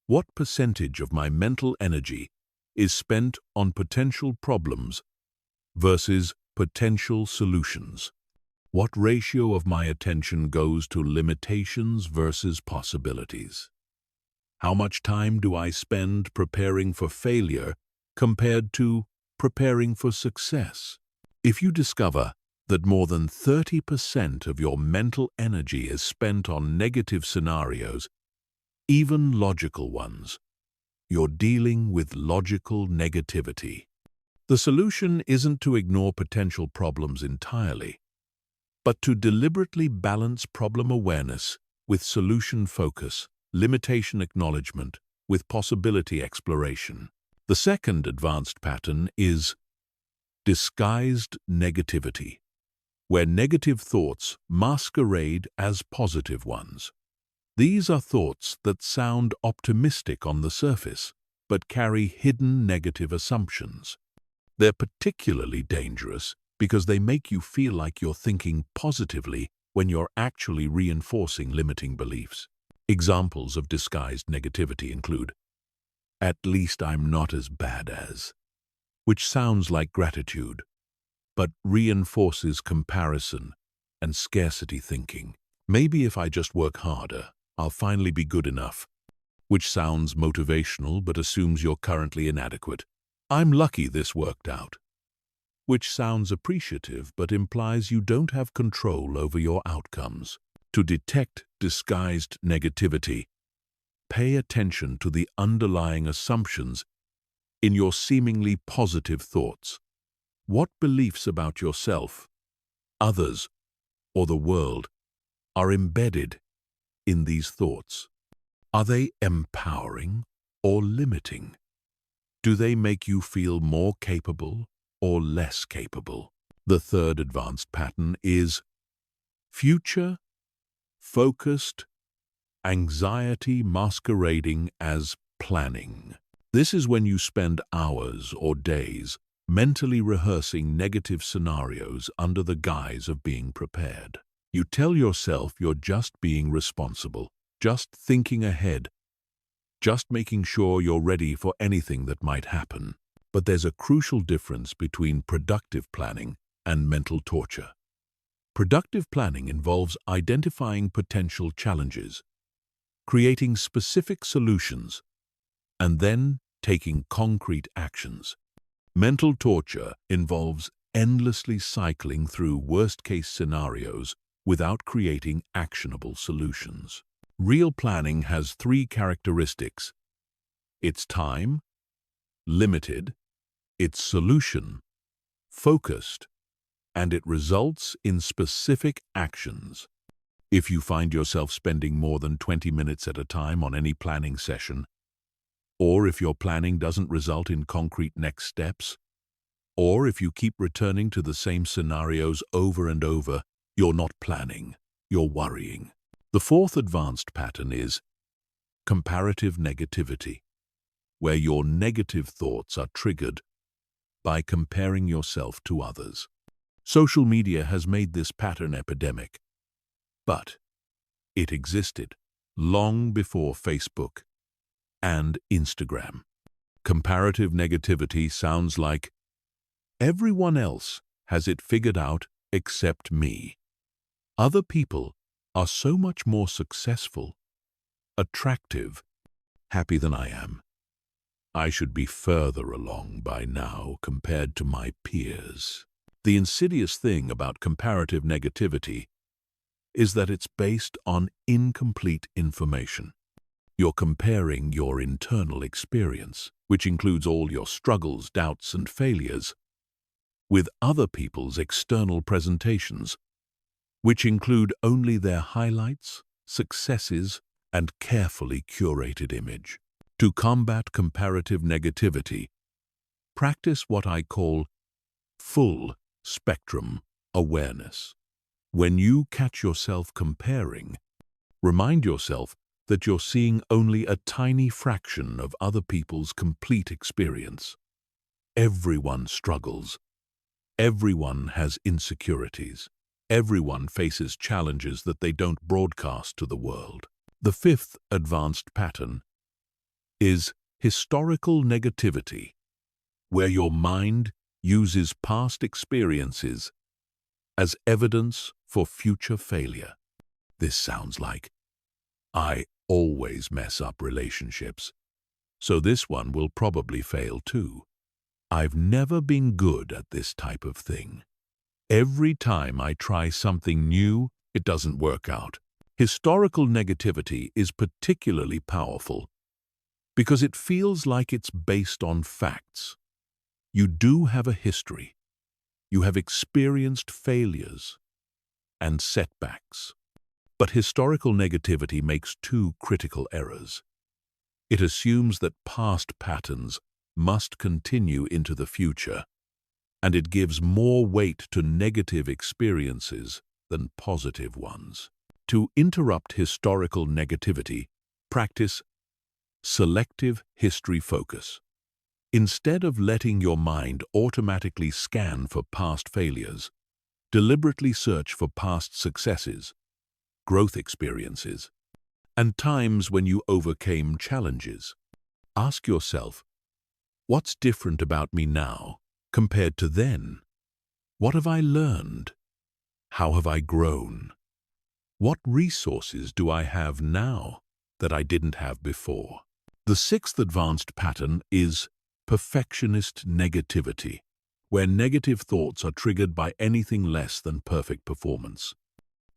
[SPEAKER 1] what percentage of my mental energy is spent on potential problems versus potential solutions? What ratio of my attention goes to limitations versus possibilities? How much time do I spend preparing for failure compared to preparing for success? If you discover that more than 30% of your mental energy is spent on negative scenarios, even logical ones, you're dealing with logical negativity. The solution isn't to ignore potential problems entirely, but to deliberately balance problem awareness with solution focus, limitation acknowledgement with possibility exploration. The second advanced pattern is disguised negativity, where negative thoughts masquerade as positive ones. These are thoughts that sound optimistic on the surface, but carry hidden negative assumptions. They're particularly dangerous because they make you feel like you're thinking positively when you're actually reinforcing limiting beliefs. Examples of disguised negativity include, "At least I'm not as bad as," which sounds like gratitude, but reinforces comparison and scarcity thinking. "Maybe if I just work harder, I'll finally be good enough," which sounds motivational but assumes you're currently inadequate. "I'm lucky this worked out," which sounds appreciative but implies you don't have control over your outcomes. To detect disguised negativity, pay attention to the underlying assumptions in your seemingly positive thoughts. What beliefs about yourself, others, or the world are embedded in these thoughts? Are they empowering or limiting? Do they make you feel more capable or less capable? The third advanced pattern is future-focused anxiety masquerading as planning. This is when you spend hours or days mentally rehearsing negative scenarios under the guise of being prepared. You tell yourself you're just being responsible, just thinking ahead, just making sure you're ready for anything that might happen. But there's a crucial difference between productive planning and mental torture. Productive planning involves identifying potential challenges, creating specific solutions, and then taking concrete actions. Mental torture involves endlessly cycling through worst-case scenarios without creating actionable solutions. Real planning has three characteristics: it's time, limited, it's solution, focused, and it results in specific actions. If you find yourself spending more than 20 minutes at a time on any planning session, or if your planning doesn't result in concrete next steps, or if you keep returning to the same scenarios over and over, you're not planning, you're worrying. The fourth advanced pattern is comparative negativity, where your negative thoughts are triggered by comparing yourself to others. Social media has made this pattern epidemic, but it existed long before Facebook and Instagram. Comparative negativity sounds like, everyone else has it figured out except me. Other people are so much more successful, attractive, happy than I am. I should be further along by now compared to my peers. The insidious thing about comparative negativity is that it's based on incomplete information. You're comparing your internal experience, which includes all your struggles, doubts, and failures, with other people's external presentations, which include only their highlights, successes, and carefully curated image. To combat comparative negativity, practice what I call full spectrum awareness. When you catch yourself comparing, remind yourself that you're seeing only a tiny fraction of other people's complete experience. Everyone struggles. Everyone has insecurities. Everyone faces challenges that they don't broadcast to the world. The fifth advanced pattern is historical negativity, where your mind uses past experiences as evidence for future failure. This sounds like, I always mess up relationships, so this one will probably fail too. I've never been good at this type of thing. Every time I try something new, it doesn't work out. Historical negativity is particularly powerful because it feels like it's based on facts. You do have a history. You have experienced failures and setbacks. But historical negativity makes two critical errors. It assumes that past patterns must continue into the future, and it gives more weight to negative experiences than positive ones. To interrupt historical negativity, practice selective history focus. Instead of letting your mind automatically scan for past failures, deliberately search for past successes, growth experiences, and times when you overcame challenges. Ask yourself, what's different about me now compared to then? What have I learned? How have I grown? What resources do I have now that I didn't have before? The sixth advanced pattern is perfectionist negativity, where negative thoughts are triggered by anything less than perfect performance.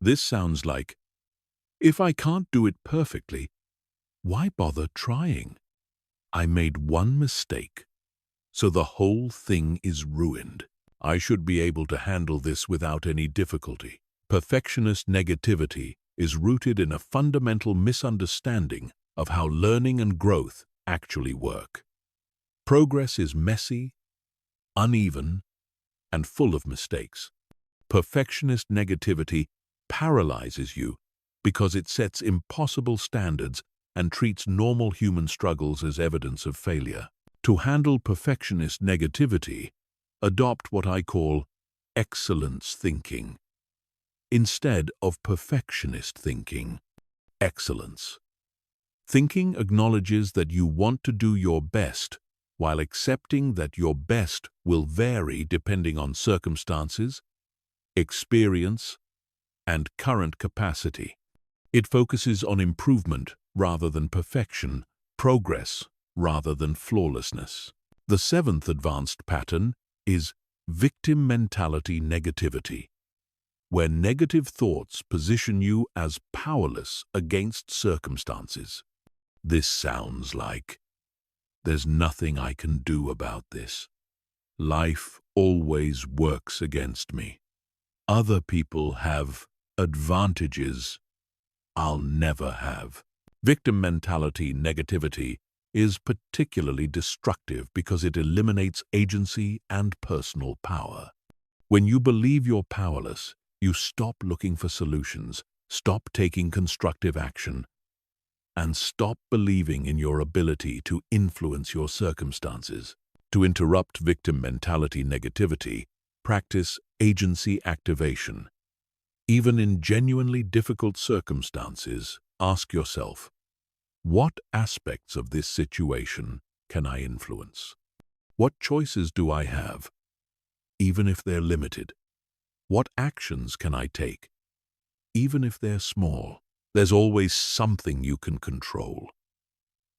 [SPEAKER 1] This sounds like, if I can't do it perfectly, why bother trying? I made one mistake, so the whole thing is ruined. I should be able to handle this without any difficulty. Perfectionist negativity is rooted in a fundamental misunderstanding of how learning and growth actually work. Progress is messy, uneven, and full of mistakes. Perfectionist negativity paralyzes you because it sets impossible standards and treats normal human struggles as evidence of failure. To handle perfectionist negativity, adopt what I call excellence thinking. Instead of perfectionist thinking, excellence. Thinking acknowledges that you want to do your best while accepting that your best will vary depending on circumstances, experience, and current capacity. It focuses on improvement rather than perfection, progress rather than flawlessness. The seventh advanced pattern is victim mentality negativity, where negative thoughts position you as powerless against circumstances. This sounds like, there's nothing I can do about this. Life always works against me. Other people have advantages I'll never have. Victim mentality negativity is particularly destructive because it eliminates agency and personal power. When you believe you're powerless, you stop looking for solutions, stop taking constructive action, and stop believing in your ability to influence your circumstances. To interrupt victim mentality negativity, practice agency activation. Even in genuinely difficult circumstances, ask yourself, what aspects of this situation can I influence? What choices do I have, even if they're limited? What actions can I take, even if they're small? There's always something you can control,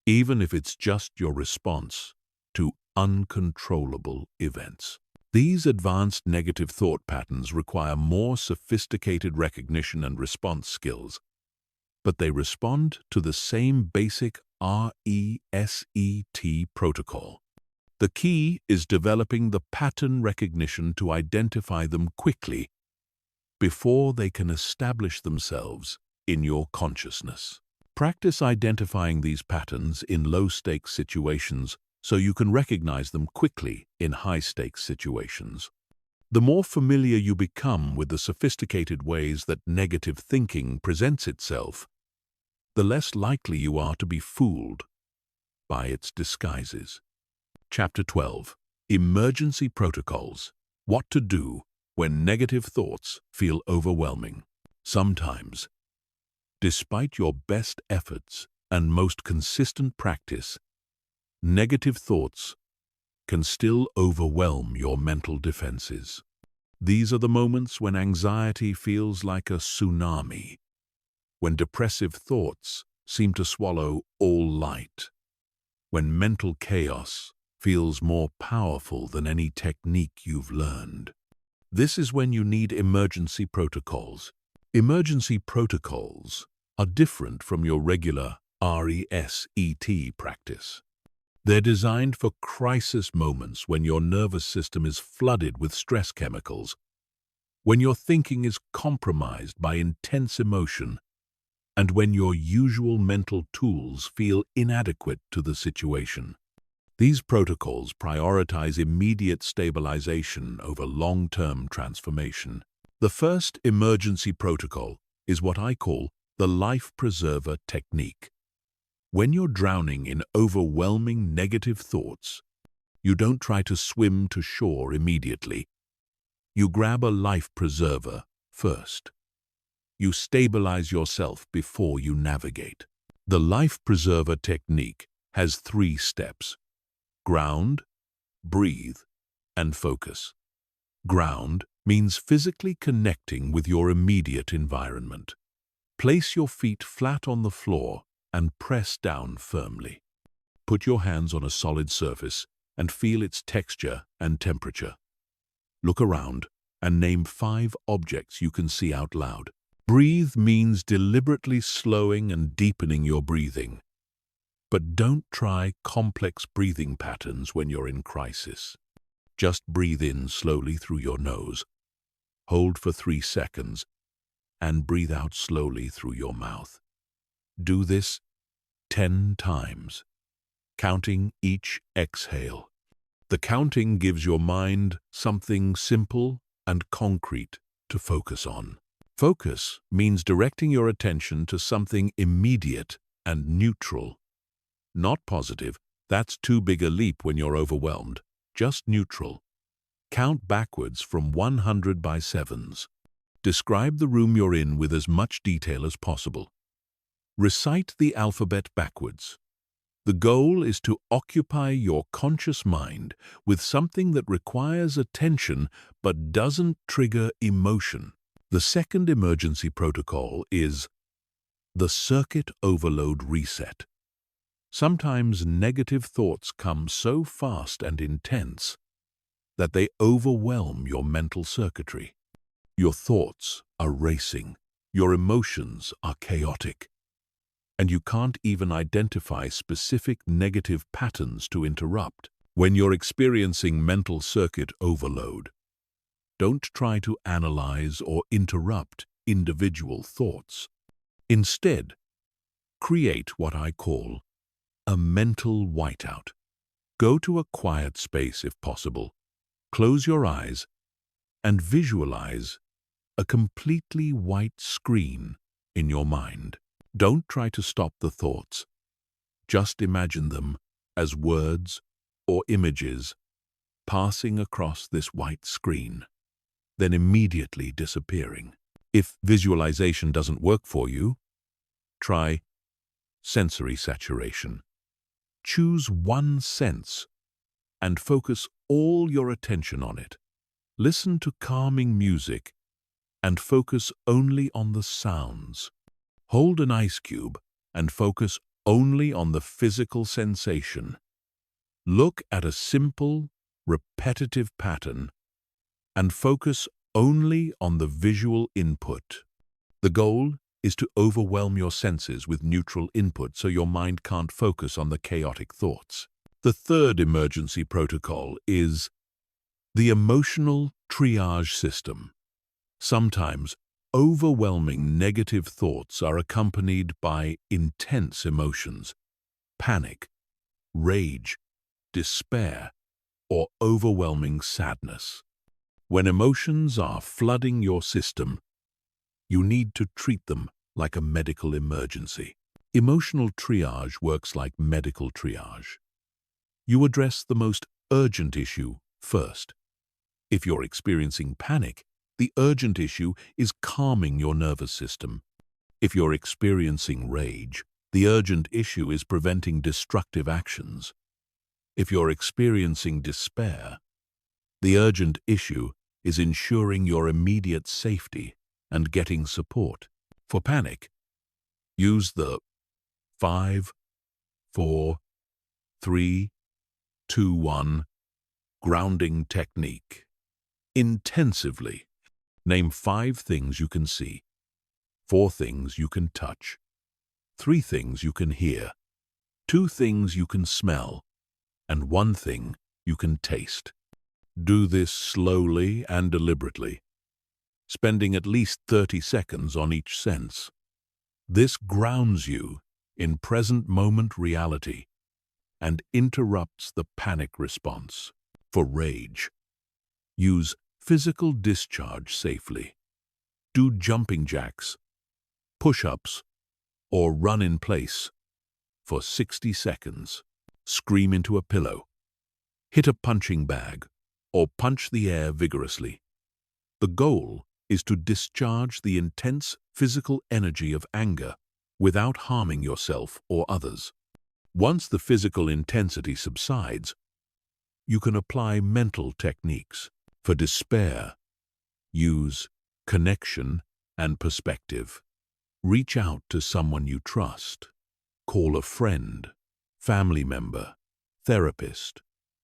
[SPEAKER 1] even if it's just your response to uncontrollable events. These advanced negative thought patterns require more sophisticated recognition and response skills, but they respond to the same basic RESET protocol. The key is developing the pattern recognition to identify them quickly before they can establish themselves in your consciousness. Practice identifying these patterns in low-stakes situations so you can recognize them quickly in high-stakes situations. The more familiar you become with the sophisticated ways that negative thinking presents itself, the less likely you are to be fooled by its disguises. Chapter 12. Emergency Protocols. What to do when negative thoughts feel overwhelming. Sometimes, despite your best efforts and most consistent practice, negative thoughts can still overwhelm your mental defenses. These are the moments when anxiety feels like a tsunami, when depressive thoughts seem to swallow all light, when mental chaos feels more powerful than any technique you've learned. This is when you need emergency protocols. Emergency protocols are different from your regular RESET practice. They're designed for crisis moments when your nervous system is flooded with stress chemicals, when your thinking is compromised by intense emotion, and when your usual mental tools feel inadequate to the situation. These protocols prioritize immediate stabilization over long-term transformation. The first emergency protocol is what I call the life preserver technique. When you're drowning in overwhelming negative thoughts, you don't try to swim to shore immediately. You grab a life preserver first. You stabilize yourself before you navigate. The life preserver technique has 3 steps: ground, breathe, and focus. Ground means physically connecting with your immediate environment. Place your feet flat on the floor and press down firmly. Put your hands on a solid surface and feel its texture and temperature. Look around and name 5 objects you can see out loud. Breathe means deliberately slowing and deepening your breathing. But don't try complex breathing patterns when you're in crisis. Just breathe in slowly through your nose, hold for 3 seconds, and breathe out slowly through your mouth. Do this 10 times, counting each exhale. The counting gives your mind something simple and concrete to focus on. Focus means directing your attention to something immediate and neutral. Not positive, that's too big a leap when you're overwhelmed. Just neutral. Count backwards from 100 by 7s. Describe the room you're in with as much detail as possible. Recite the alphabet backwards. The goal is to occupy your conscious mind with something that requires attention but doesn't trigger emotion. The second emergency protocol is the circuit overload reset. Sometimes negative thoughts come so fast and intense that they overwhelm your mental circuitry. Your thoughts are racing, your emotions are chaotic, and you can't even identify specific negative patterns to interrupt. When you're experiencing mental circuit overload, don't try to analyze or interrupt individual thoughts. Instead, create what I call a mental whiteout. Go to a quiet space if possible. Close your eyes and visualize a completely white screen in your mind. Don't try to stop the thoughts. Just imagine them as words or images passing across this white screen, then immediately disappearing. If visualization doesn't work for you, try sensory saturation. Choose one sense and focus all your attention on it. Listen to calming music and focus only on the sounds. Hold an ice cube and focus only on the physical sensation. Look at a simple, repetitive pattern and focus only on the visual input. The goal is to overwhelm your senses with neutral input so your mind can't focus on the chaotic thoughts. The third emergency protocol is the emotional triage system. Sometimes Overwhelming negative thoughts are accompanied by intense emotions, panic, rage, despair, or overwhelming sadness. When emotions are flooding your system, you need to treat them like a medical emergency. Emotional triage works like medical triage. You address the most urgent issue first. If you're experiencing panic, the urgent issue is calming your nervous system. If you're experiencing rage, the urgent issue is preventing destructive actions. If you're experiencing despair, the urgent issue is ensuring your immediate safety and getting support. For panic, use the 5, 4, 3, 2, 1 grounding technique. Intensively, name 5 things you can see, 4 things you can touch, 3 things you can hear, 2 things you can smell, and 1 thing you can taste. Do this slowly and deliberately, spending at least 30 seconds on each sense. This grounds you in present moment reality and interrupts the panic response. For rage, use physical discharge safely. Do jumping jacks, push-ups, or run in place for 60 seconds. Scream into a pillow, hit a punching bag, or punch the air vigorously. The goal is to discharge the intense physical energy of anger without harming yourself or others. Once the physical intensity subsides, you can apply mental techniques. For despair, use connection and perspective. Reach out to someone you trust. Call a friend, family member, therapist,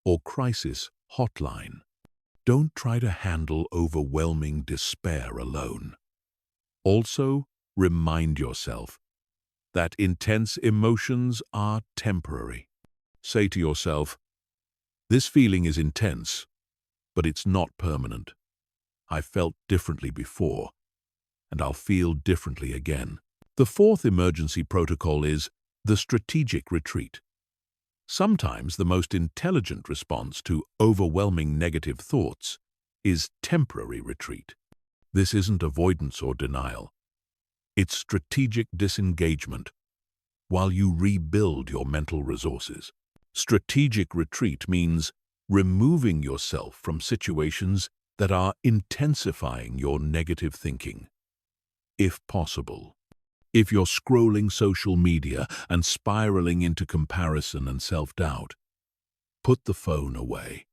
[SPEAKER 1] or crisis hotline. Don't try to handle overwhelming despair alone. Also, remind yourself that intense emotions are temporary. Say to yourself, "This feeling is intense, but it's not permanent. I felt differently before, and I'll feel differently again." The 4th emergency protocol is the strategic retreat. Sometimes the most intelligent response to overwhelming negative thoughts is temporary retreat. This isn't avoidance or denial. It's strategic disengagement while you rebuild your mental resources. Strategic retreat means removing yourself from situations that are intensifying your negative thinking. If possible, if you're scrolling social media and spiraling into comparison and self-doubt, put the phone away.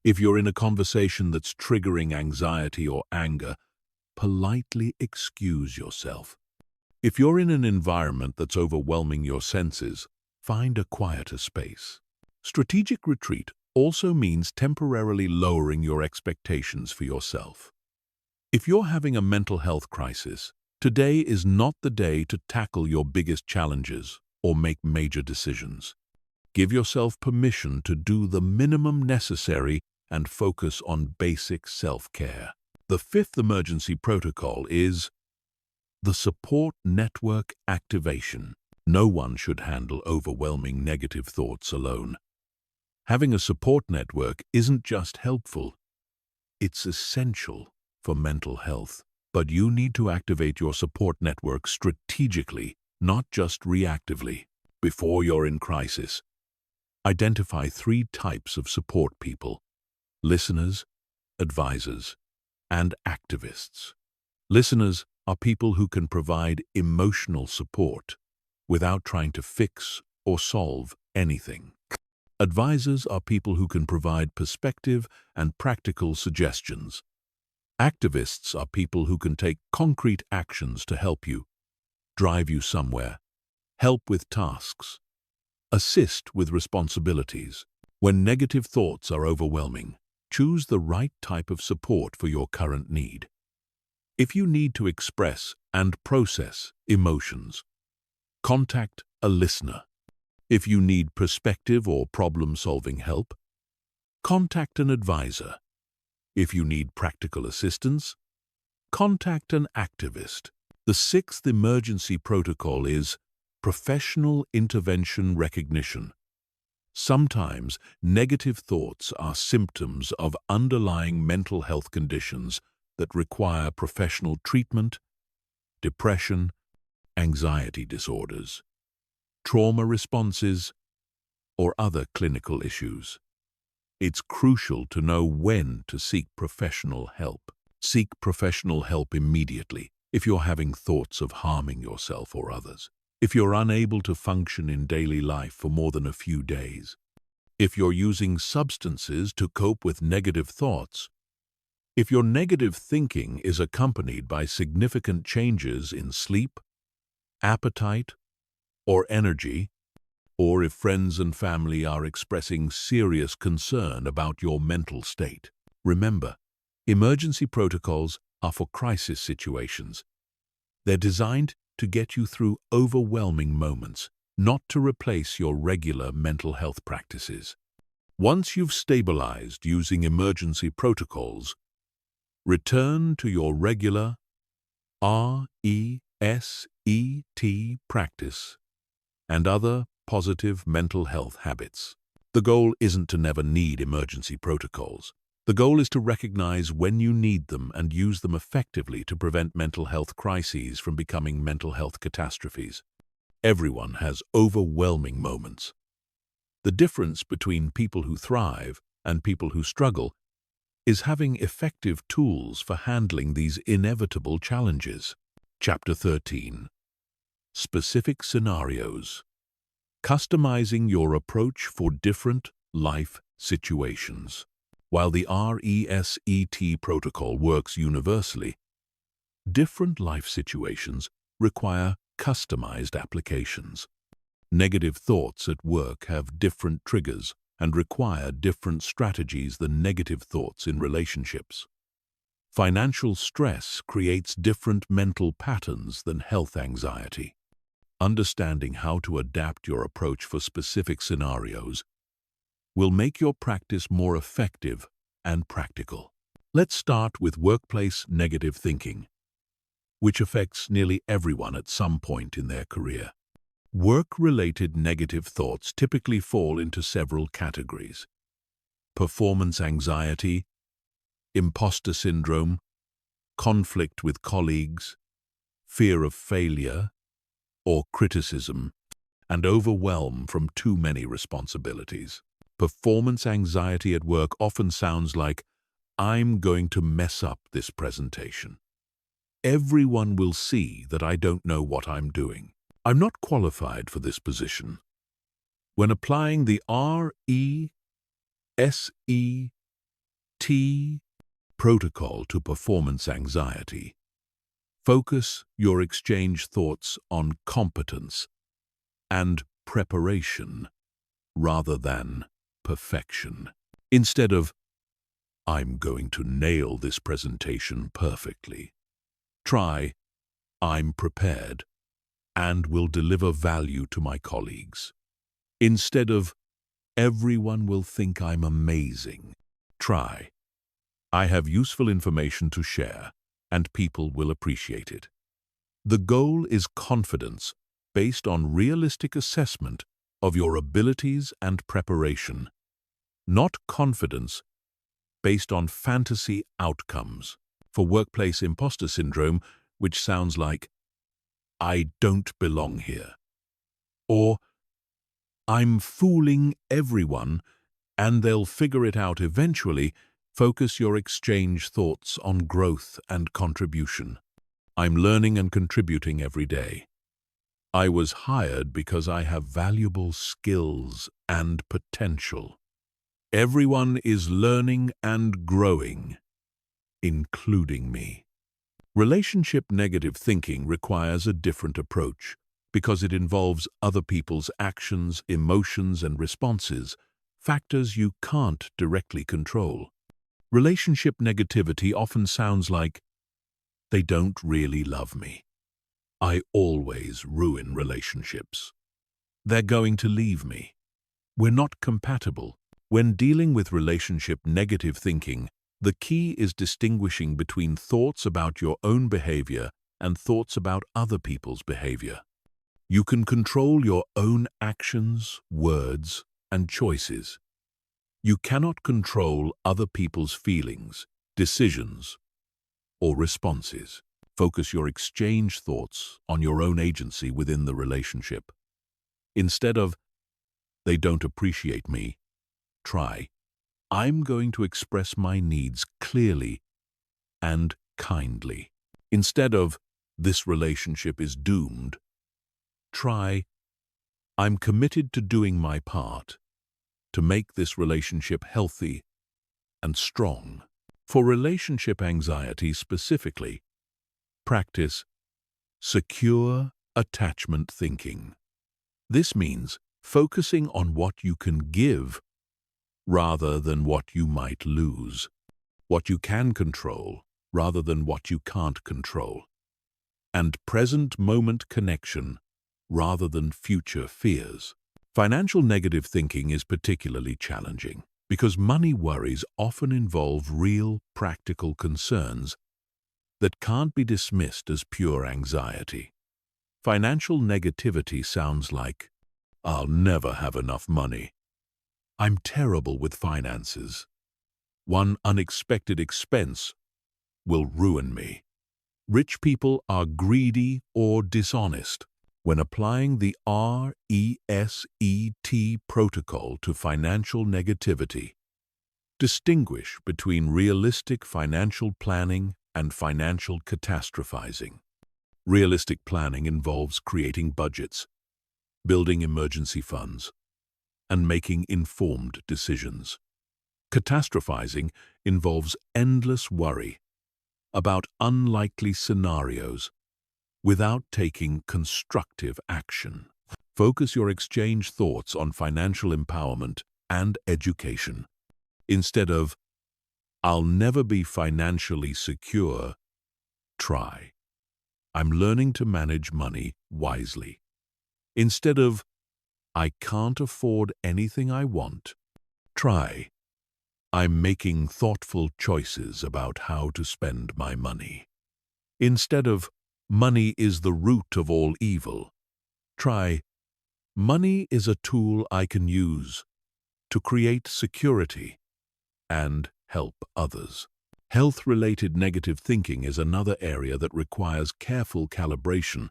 [SPEAKER 1] If you're in a conversation that's triggering anxiety or anger, politely excuse yourself. If you're in an environment that's overwhelming your senses, find a quieter space. Strategic retreat also means temporarily lowering your expectations for yourself. If you're having a mental health crisis, today is not the day to tackle your biggest challenges or make major decisions. Give yourself permission to do the minimum necessary and focus on basic self-care. The 5th emergency protocol is the support network activation. No one should handle overwhelming negative thoughts alone. Having a support network isn't just helpful, it's essential for mental health. But you need to activate your support network strategically, not just reactively. Before you're in crisis, identify 3 types of support people: listeners, advisors, and activists. Listeners are people who can provide emotional support without trying to fix or solve anything. Advisors are people who can provide perspective and practical suggestions. Activists are people who can take concrete actions to help you, drive you somewhere, help with tasks, assist with responsibilities. When negative thoughts are overwhelming, choose the right type of support for your current need. If you need to express and process emotions, contact a listener. If you need perspective or problem-solving help, contact an advisor. If you need practical assistance, Contact an activist. The sixth emergency protocol is professional intervention recognition. Sometimes negative thoughts are symptoms of underlying mental health conditions that require professional treatment: depression, anxiety disorders, trauma responses, or other clinical issues. It's crucial to know when to seek professional help. Seek professional help immediately if you're having thoughts of harming yourself or others, if you're unable to function in daily life for more than a few days, if you're using substances to cope with negative thoughts, if your negative thinking is accompanied by significant changes in sleep, appetite, or energy, or if friends and family are expressing serious concern about your mental state. Remember, emergency protocols are for crisis situations. They're designed to get you through overwhelming moments, not to replace your regular mental health practices. Once you've stabilized using emergency protocols, return to your regular RESET practice and other positive mental health habits. The goal isn't to never need emergency protocols. The goal is to recognize when you need them and use them effectively to prevent mental health crises from becoming mental health catastrophes. Everyone has overwhelming moments. The difference between people who thrive and people who struggle is having effective tools for handling these inevitable challenges. Chapter 13. Specific scenarios. Customizing your approach for different life situations. While the RESET protocol works universally, different life situations require customized applications. Negative thoughts at work have different triggers and require different strategies than negative thoughts in relationships. Financial stress creates different mental patterns than health anxiety. Understanding how to adapt your approach for specific scenarios will make your practice more effective and practical. Let's start with workplace negative thinking, which affects nearly everyone at some point in their career. Work-related negative thoughts typically fall into several categories: performance anxiety, imposter syndrome, conflict with colleagues, fear of failure or criticism, and overwhelm from too many responsibilities. Performance anxiety at work often sounds like, "I'm going to mess up this presentation. Everyone will see that I don't know what I'm doing. I'm not qualified for this position." When applying the RESET protocol to performance anxiety, focus your exchange thoughts on competence and preparation rather than perfection. Instead of, "I'm going to nail this presentation perfectly," try, "I'm prepared and will deliver value to my colleagues." Instead of, "Everyone will think I'm amazing," try, "I have useful information to share and people will appreciate it." The goal is confidence based on realistic assessment of your abilities and preparation, not confidence based on fantasy outcomes. For workplace imposter syndrome, which sounds like, "I don't belong here," or "I'm fooling everyone and they'll figure it out eventually," focus your exchange thoughts on growth and contribution. "I'm learning and contributing every day. I was hired because I have valuable skills and potential. Everyone is learning and growing, including me." Relationship negative thinking requires a different approach because it involves other people's actions, emotions, and responses, factors you can't directly control. Relationship negativity often sounds like, "They don't really love me. I always ruin relationships. They're going to leave me. We're not compatible." When dealing with relationship negative thinking, The key is distinguishing between thoughts about your own behavior and thoughts about other people's behavior. You can control your own actions, words, and choices. You cannot control other people's feelings, decisions, or responses. Focus your exchange thoughts on your own agency within the relationship. Instead of, "They don't appreciate me," try, "I'm going to express my needs clearly and kindly." Instead of, "This relationship is doomed," try, "I'm committed to doing my part to make this relationship healthy and strong." For relationship anxiety specifically, practice secure attachment thinking. This means focusing on what you can give rather than what you might lose, what you can control rather than what you can't control, and present moment connection rather than future fears. Financial negative thinking is particularly challenging because money worries often involve real, practical concerns that can't be dismissed as pure anxiety. Financial negativity sounds like, "I'll never have enough money. I'm terrible with finances. One unexpected expense will ruin me." Rich people are greedy or dishonest. When applying the RESET protocol to financial negativity, distinguish between realistic financial planning and financial catastrophizing. Realistic planning involves creating budgets, building emergency funds, and making informed decisions. Catastrophizing involves endless worry about unlikely scenarios without taking constructive action. Focus your exchange thoughts on financial empowerment and education. Instead of, "I'll never be financially secure," try, "I'm learning to manage money wisely." Instead of, "I can't afford anything I want," try, "I'm making thoughtful choices about how to spend my money." Instead of, "Money is the root of all evil," try, "Money is a tool I can use to create security and help others." Health-related negative thinking is another area that requires careful calibration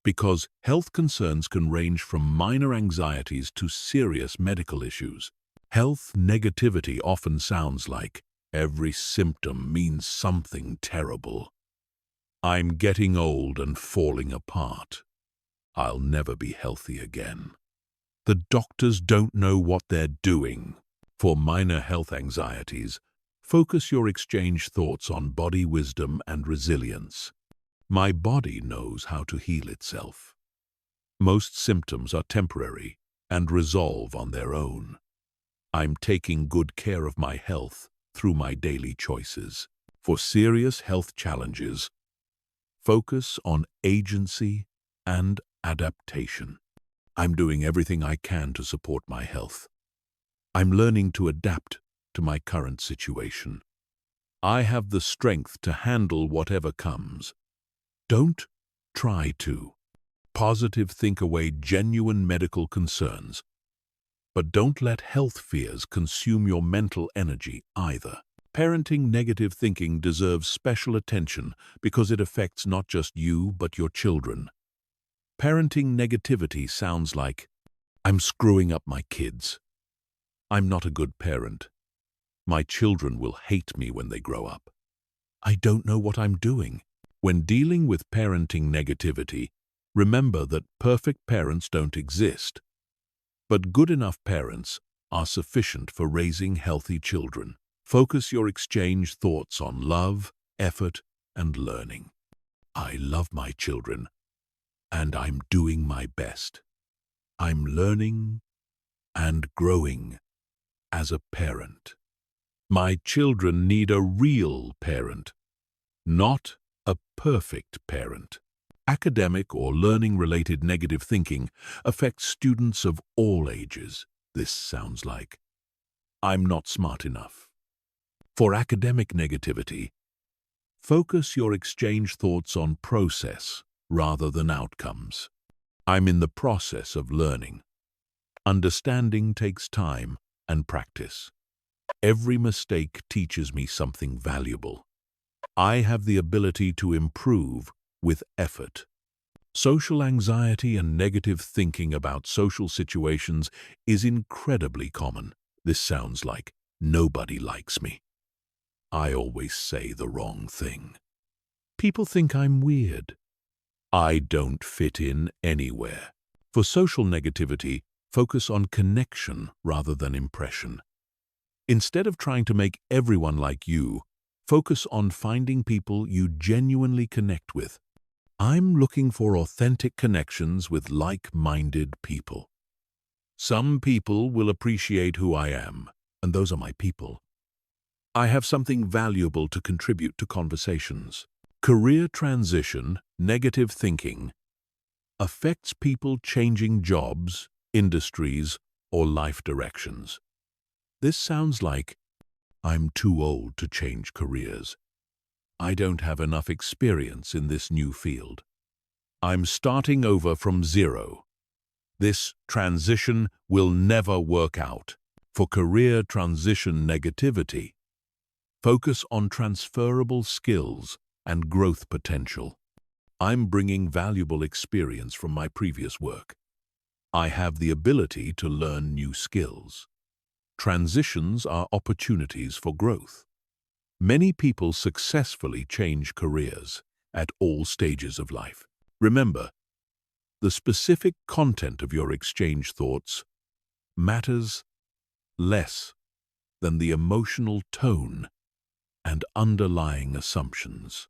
[SPEAKER 1] because health concerns can range from minor anxieties to serious medical issues. Health negativity often sounds like, "Every symptom means something terrible. I'm getting old and falling apart. I'll never be healthy again. The doctors don't know what they're doing." For minor health anxieties, focus your exchange thoughts on body wisdom and resilience. My body knows how to heal itself. Most symptoms are temporary and resolve on their own. I'm taking good care of my health through my daily choices. For serious health challenges, focus on agency and adaptation. I'm doing everything I can to support my health. I'm learning to adapt to my current situation. I have the strength to handle whatever comes. Don't try to positive think away genuine medical concerns, but don't let health fears consume your mental energy either. Parenting negative thinking deserves special attention because it affects not just you but your children. Parenting negativity sounds like, "I'm screwing up my kids. I'm not a good parent. My children will hate me when they grow up. I don't know what I'm doing." When dealing with parenting negativity, remember that perfect parents don't exist, but good enough parents are sufficient for raising healthy children. Focus your exchange thoughts on love, effort, and learning. I love my children, and I'm doing my best. I'm learning and growing as a parent. My children need a real parent, not a perfect parent. Academic or learning-related negative thinking affects students of all ages. This sounds like, "I'm not smart enough. For academic negativity, focus your exchange thoughts on process rather than outcomes. I'm in the process of learning. Understanding takes time and practice. Every mistake teaches me something valuable. I have the ability to improve with effort. Social anxiety and negative thinking about social situations is incredibly common. This sounds like nobody likes me. I always say the wrong thing. People think I'm weird. I don't fit in anywhere. For social negativity, focus on connection rather than impression. Instead of trying to make everyone like you, focus on finding people you genuinely connect with. I'm looking for authentic connections with like-minded people. Some people will appreciate who I am, and those are my people. I have something valuable to contribute to conversations. Career transition, negative thinking, affects people changing jobs, industries, or life directions. This sounds like, I'm too old to change careers. I don't have enough experience in this new field. I'm starting over from zero. This transition will never work out. For career transition negativity, focus on transferable skills and growth potential. I'm bringing valuable experience from my previous work. I have the ability to learn new skills. Transitions are opportunities for growth. Many people successfully change careers at all stages of life. Remember, the specific content of your exchange thoughts matters less than the emotional tone and underlying assumptions.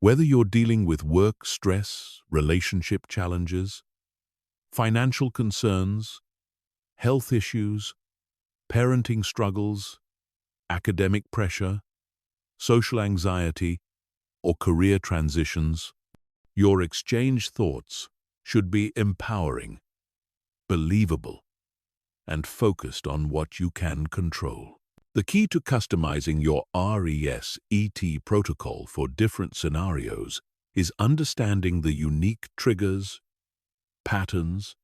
[SPEAKER 1] Whether you're dealing with work stress, relationship challenges, financial concerns, health issues, parenting struggles, academic pressure, social anxiety, or career transitions, your exchange thoughts should be empowering, believable, and focused on what you can control. The key to customizing your RESET protocol for different scenarios is understanding the unique triggers, patterns,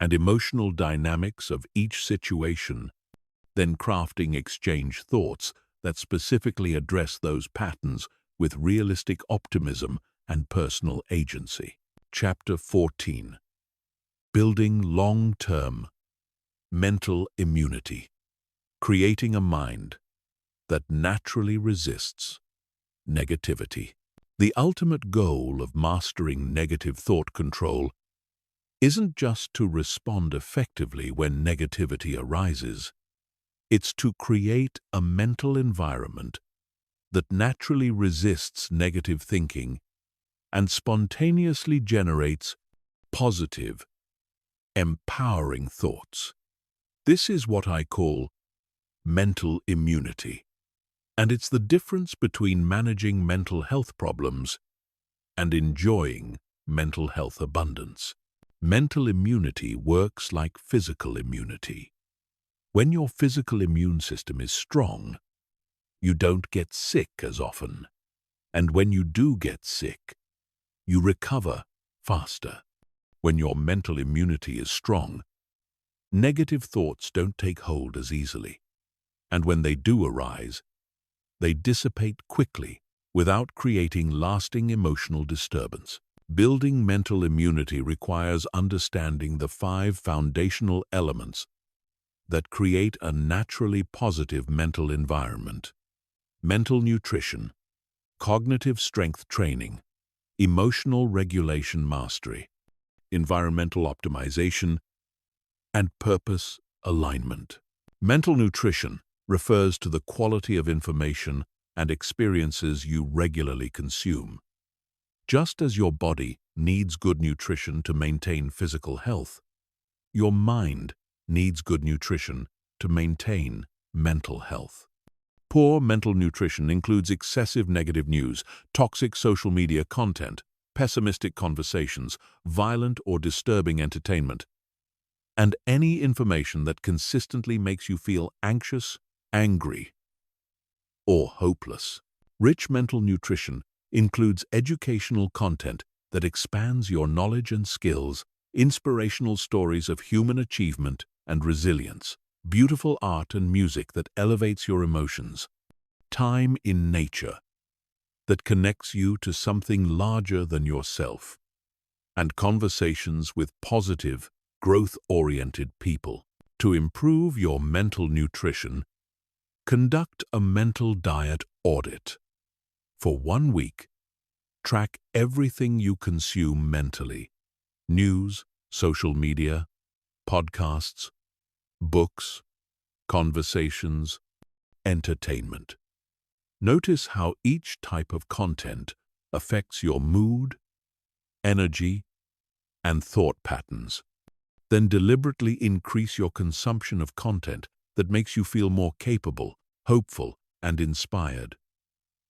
[SPEAKER 1] and emotional dynamics of each situation, then crafting exchange thoughts that specifically address those patterns with realistic optimism and personal agency. Chapter 14. Building long-term mental immunity. Creating a mind that naturally resists negativity. The ultimate goal of mastering negative thought control isn't just to respond effectively when negativity arises. It's to create a mental environment that naturally resists negative thinking and spontaneously generates positive, empowering thoughts. This is what I call mental immunity, and it's the difference between managing mental health problems and enjoying mental health abundance. Mental immunity works like physical immunity. When your physical immune system is strong, you don't get sick as often, and when you do get sick, you recover faster. When your mental immunity is strong, negative thoughts don't take hold as easily, and when they do arise, they dissipate quickly without creating lasting emotional disturbance. Building mental immunity requires understanding the 5 foundational elements that create a naturally positive mental environment: mental nutrition, cognitive strength training, emotional regulation mastery, environmental optimization, and purpose alignment. Mental nutrition refers to the quality of information and experiences you regularly consume. Just as your body needs good nutrition to maintain physical health, your mind needs good nutrition to maintain mental health. Poor mental nutrition includes excessive negative news, toxic social media content, pessimistic conversations, violent or disturbing entertainment, and any information that consistently makes you feel anxious, angry, or hopeless. Rich mental nutrition includes educational content that expands your knowledge and skills, inspirational stories of human achievement and resilience, beautiful art and music that elevates your emotions, time in nature that connects you to something larger than yourself, and conversations with positive, growth-oriented people. To improve your mental nutrition, conduct a mental diet audit. For 1 week, track everything you consume mentally: news, social media, podcasts, books, conversations, entertainment. Notice how each type of content affects your mood, energy, and thought patterns. Then deliberately increase your consumption of content that makes you feel more capable, hopeful, and inspired,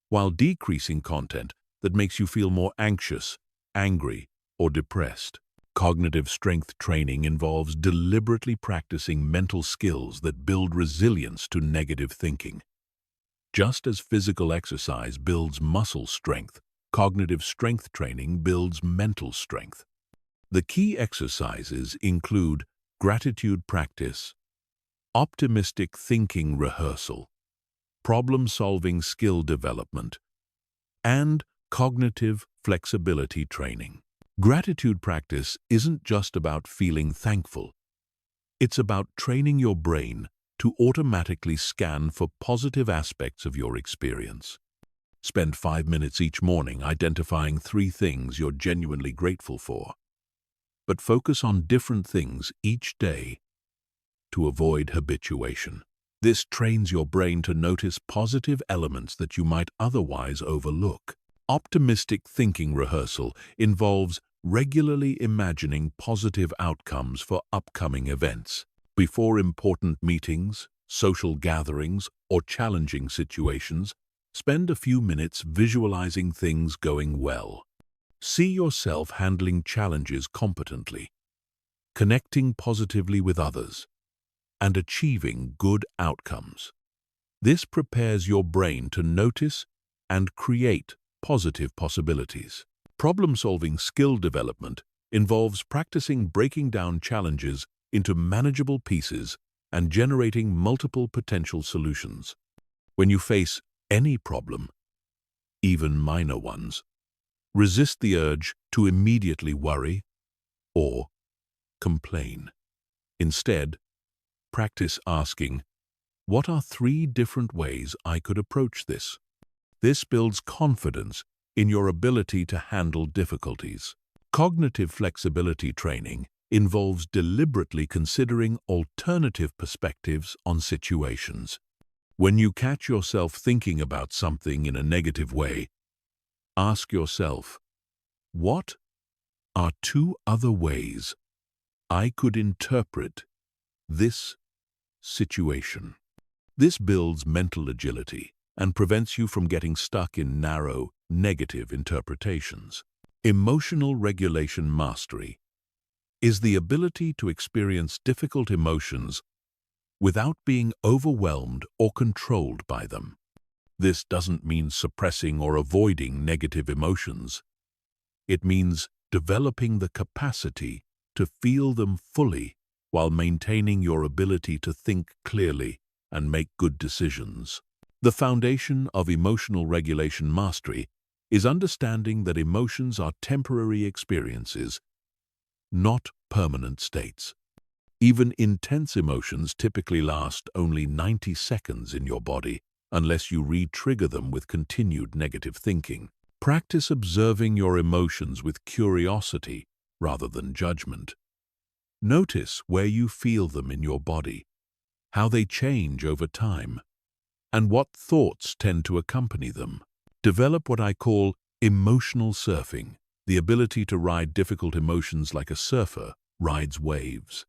[SPEAKER 1] while decreasing content that makes you feel more anxious, angry, or depressed. Cognitive strength training involves deliberately practicing mental skills that build resilience to negative thinking. Just as physical exercise builds muscle strength, cognitive strength training builds mental strength. The key exercises include gratitude practice, optimistic thinking rehearsal, problem-solving skill development, and cognitive flexibility training. Gratitude practice isn't just about feeling thankful. It's about training your brain to automatically scan for positive aspects of your experience. Spend 5 minutes each morning identifying 3 things you're genuinely grateful for, but focus on different things each day to avoid habituation. This trains your brain to notice positive elements that you might otherwise overlook. Optimistic thinking rehearsal involves regularly imagining positive outcomes for upcoming events. Before important meetings, social gatherings, or challenging situations, spend a few minutes visualizing things going well. See yourself handling challenges competently, connecting positively with others, and achieving good outcomes. This prepares your brain to notice and create positive possibilities. Problem-solving skill development involves practicing breaking down challenges into manageable pieces and generating multiple potential solutions. When you face any problem, even minor ones, resist the urge to immediately worry or complain. Instead, practice asking, "What are 3 different ways I could approach this?" This builds confidence in your ability to handle difficulties. Cognitive flexibility training involves deliberately considering alternative perspectives on situations. When you catch yourself thinking about something in a negative way, ask yourself, "What are 2 other ways I could interpret this situation?" This builds mental agility and prevents you from getting stuck in narrow, negative interpretations. Emotional regulation mastery is the ability to experience difficult emotions without being overwhelmed or controlled by them. This doesn't mean suppressing or avoiding negative emotions. It means developing the capacity to feel them fully while maintaining your ability to think clearly and make good decisions. The foundation of emotional regulation mastery is understanding that emotions are temporary experiences, not permanent states. Even intense emotions typically last only 90 seconds in your body unless you re-trigger them with continued negative thinking. Practice observing your emotions with curiosity rather than judgment. Notice where you feel them in your body, how they change over time, and what thoughts tend to accompany them. Develop what I call emotional surfing, the ability to ride difficult emotions like a surfer rides waves.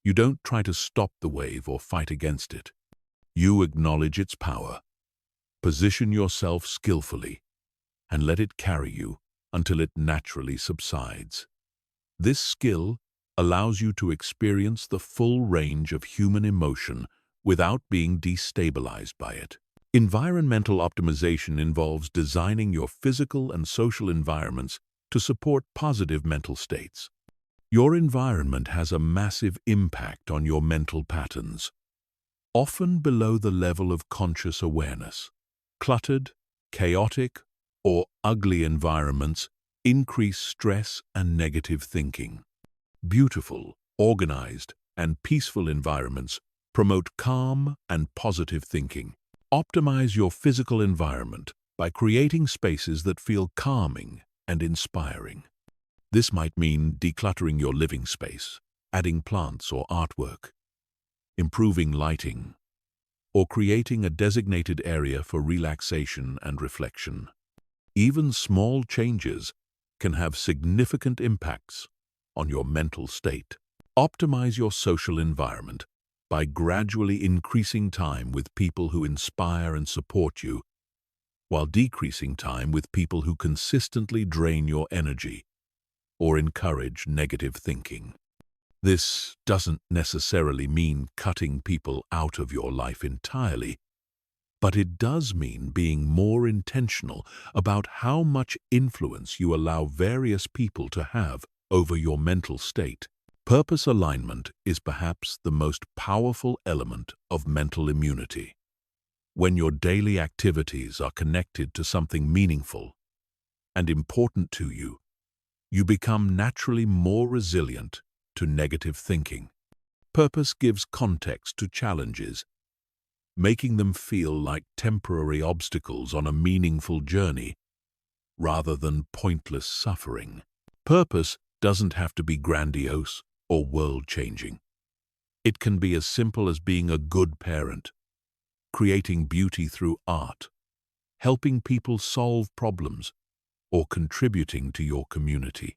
[SPEAKER 1] You don't try to stop the wave or fight against it. You acknowledge its power, position yourself skillfully, and let it carry you until it naturally subsides. This skill allows you to experience the full range of human emotion without being destabilized by it. Environmental optimization involves designing your physical and social environments to support positive mental states. Your environment has a massive impact on your mental patterns, often below the level of conscious awareness. Cluttered, chaotic, or ugly environments increase stress and negative thinking. Beautiful, organized, and peaceful environments promote calm and positive thinking. Optimize your physical environment by creating spaces that feel calming and inspiring. This might mean decluttering your living space, adding plants or artwork, improving lighting, or creating a designated area for relaxation and reflection. Even small changes can have significant impacts on your mental state. Optimize your social environment by gradually increasing time with people who inspire and support you, while decreasing time with people who consistently drain your energy or encourage negative thinking. This doesn't necessarily mean cutting people out of your life entirely, but it does mean being more intentional about how much influence you allow various people to have over your mental state. Purpose alignment is perhaps the most powerful element of mental immunity. When your daily activities are connected to something meaningful and important to you, you become naturally more resilient to negative thinking. Purpose gives context to challenges, making them feel like temporary obstacles on a meaningful journey rather than pointless suffering. Purpose doesn't have to be grandiose or world-changing. It can be as simple as being a good parent, creating beauty through art, helping people solve problems, or contributing to your community.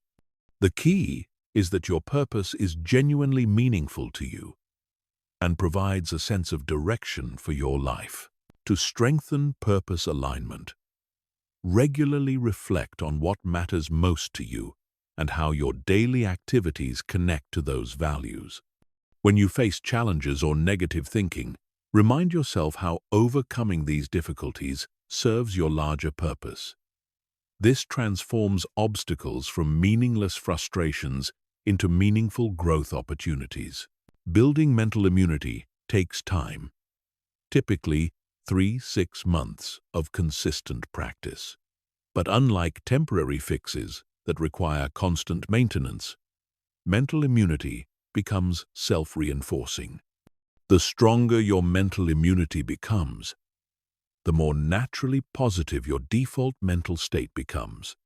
[SPEAKER 1] The key is that your purpose is genuinely meaningful to you and provides a sense of direction for your life. To strengthen purpose alignment, regularly reflect on what matters most to you and how your daily activities connect to those values. When you face challenges or negative thinking, remind yourself how overcoming these difficulties serves your larger purpose. This transforms obstacles from meaningless frustrations into meaningful growth opportunities. Building mental immunity takes time, typically 3-6 months of consistent practice. But unlike temporary fixes that require constant maintenance, mental immunity becomes self-reinforcing. The stronger your mental immunity becomes, the more naturally positive your default mental state becomes,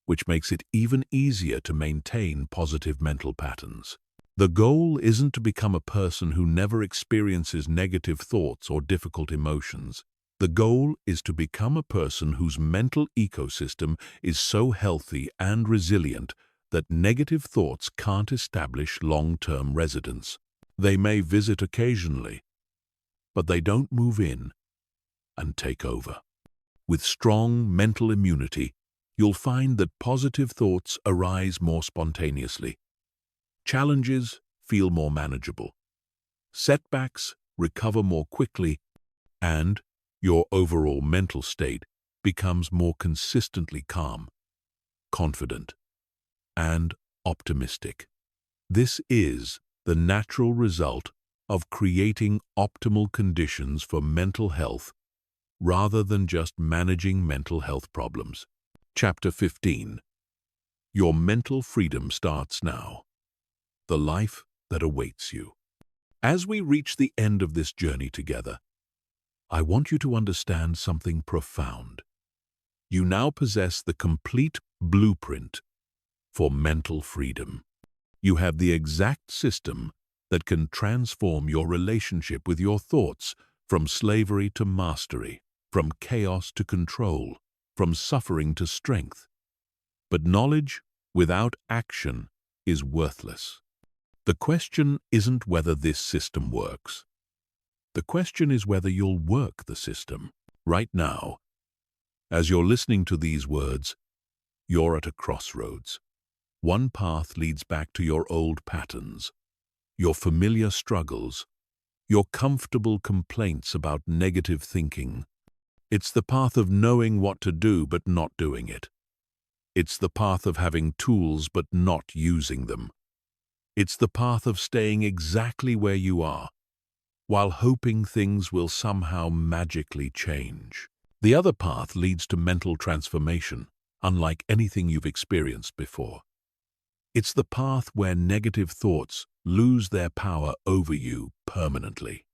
[SPEAKER 1] which makes it even easier to maintain positive mental patterns. The goal isn't to become a person who never experiences negative thoughts or difficult emotions. The goal is to become a person whose mental ecosystem is so healthy and resilient that negative thoughts can't establish long-term residence. They may visit occasionally, but they don't move in and take over. With strong mental immunity, you'll find that positive thoughts arise more spontaneously. Challenges feel more manageable. Setbacks recover more quickly, and your overall mental state becomes more consistently calm, confident, and optimistic. This is the natural result of creating optimal conditions for mental health rather than just managing mental health problems. Chapter 15. Your mental freedom starts now. The life that awaits you. As we reach the end of this journey together, I want you to understand something profound. You now possess the complete blueprint for mental freedom. You have the exact system that can transform your relationship with your thoughts from slavery to mastery, from chaos to control, from suffering to strength. But knowledge without action is worthless. The question isn't whether this system works. The question is whether you'll work the system. Right now, as you're listening to these words, you're at a crossroads. One path leads back to your old patterns, your familiar struggles, your comfortable complaints about negative thinking, It's the path of knowing what to do but not doing it. It's the path of having tools but not using them. It's the path of staying exactly where you are, while hoping things will somehow magically change. The other path leads to mental transformation, unlike anything you've experienced before. It's the path where negative thoughts lose their power over you permanently.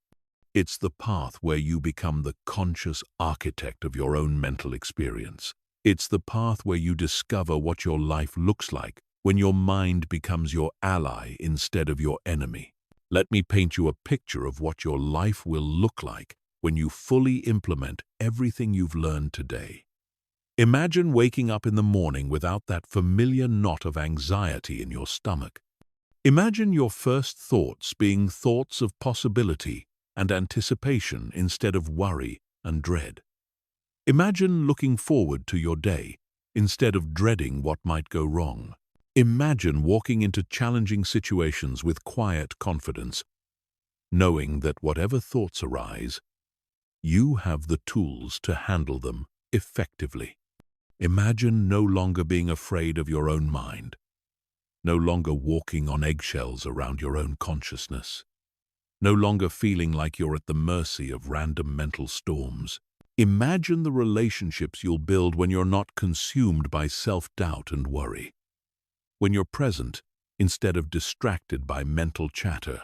[SPEAKER 1] It's the path where you become the conscious architect of your own mental experience. It's the path where you discover what your life looks like when your mind becomes your ally instead of your enemy. Let me paint you a picture of what your life will look like when you fully implement everything you've learned today. Imagine waking up in the morning without that familiar knot of anxiety in your stomach. Imagine your first thoughts being thoughts of possibility and anticipation instead of worry and dread. Imagine looking forward to your day instead of dreading what might go wrong. Imagine walking into challenging situations with quiet confidence, knowing that whatever thoughts arise, you have the tools to handle them effectively. Imagine no longer being afraid of your own mind, no longer walking on eggshells around your own consciousness, no longer feeling like you're at the mercy of random mental storms. Imagine the relationships you'll build when you're not consumed by self-doubt and worry, when you're present instead of distracted by mental chatter,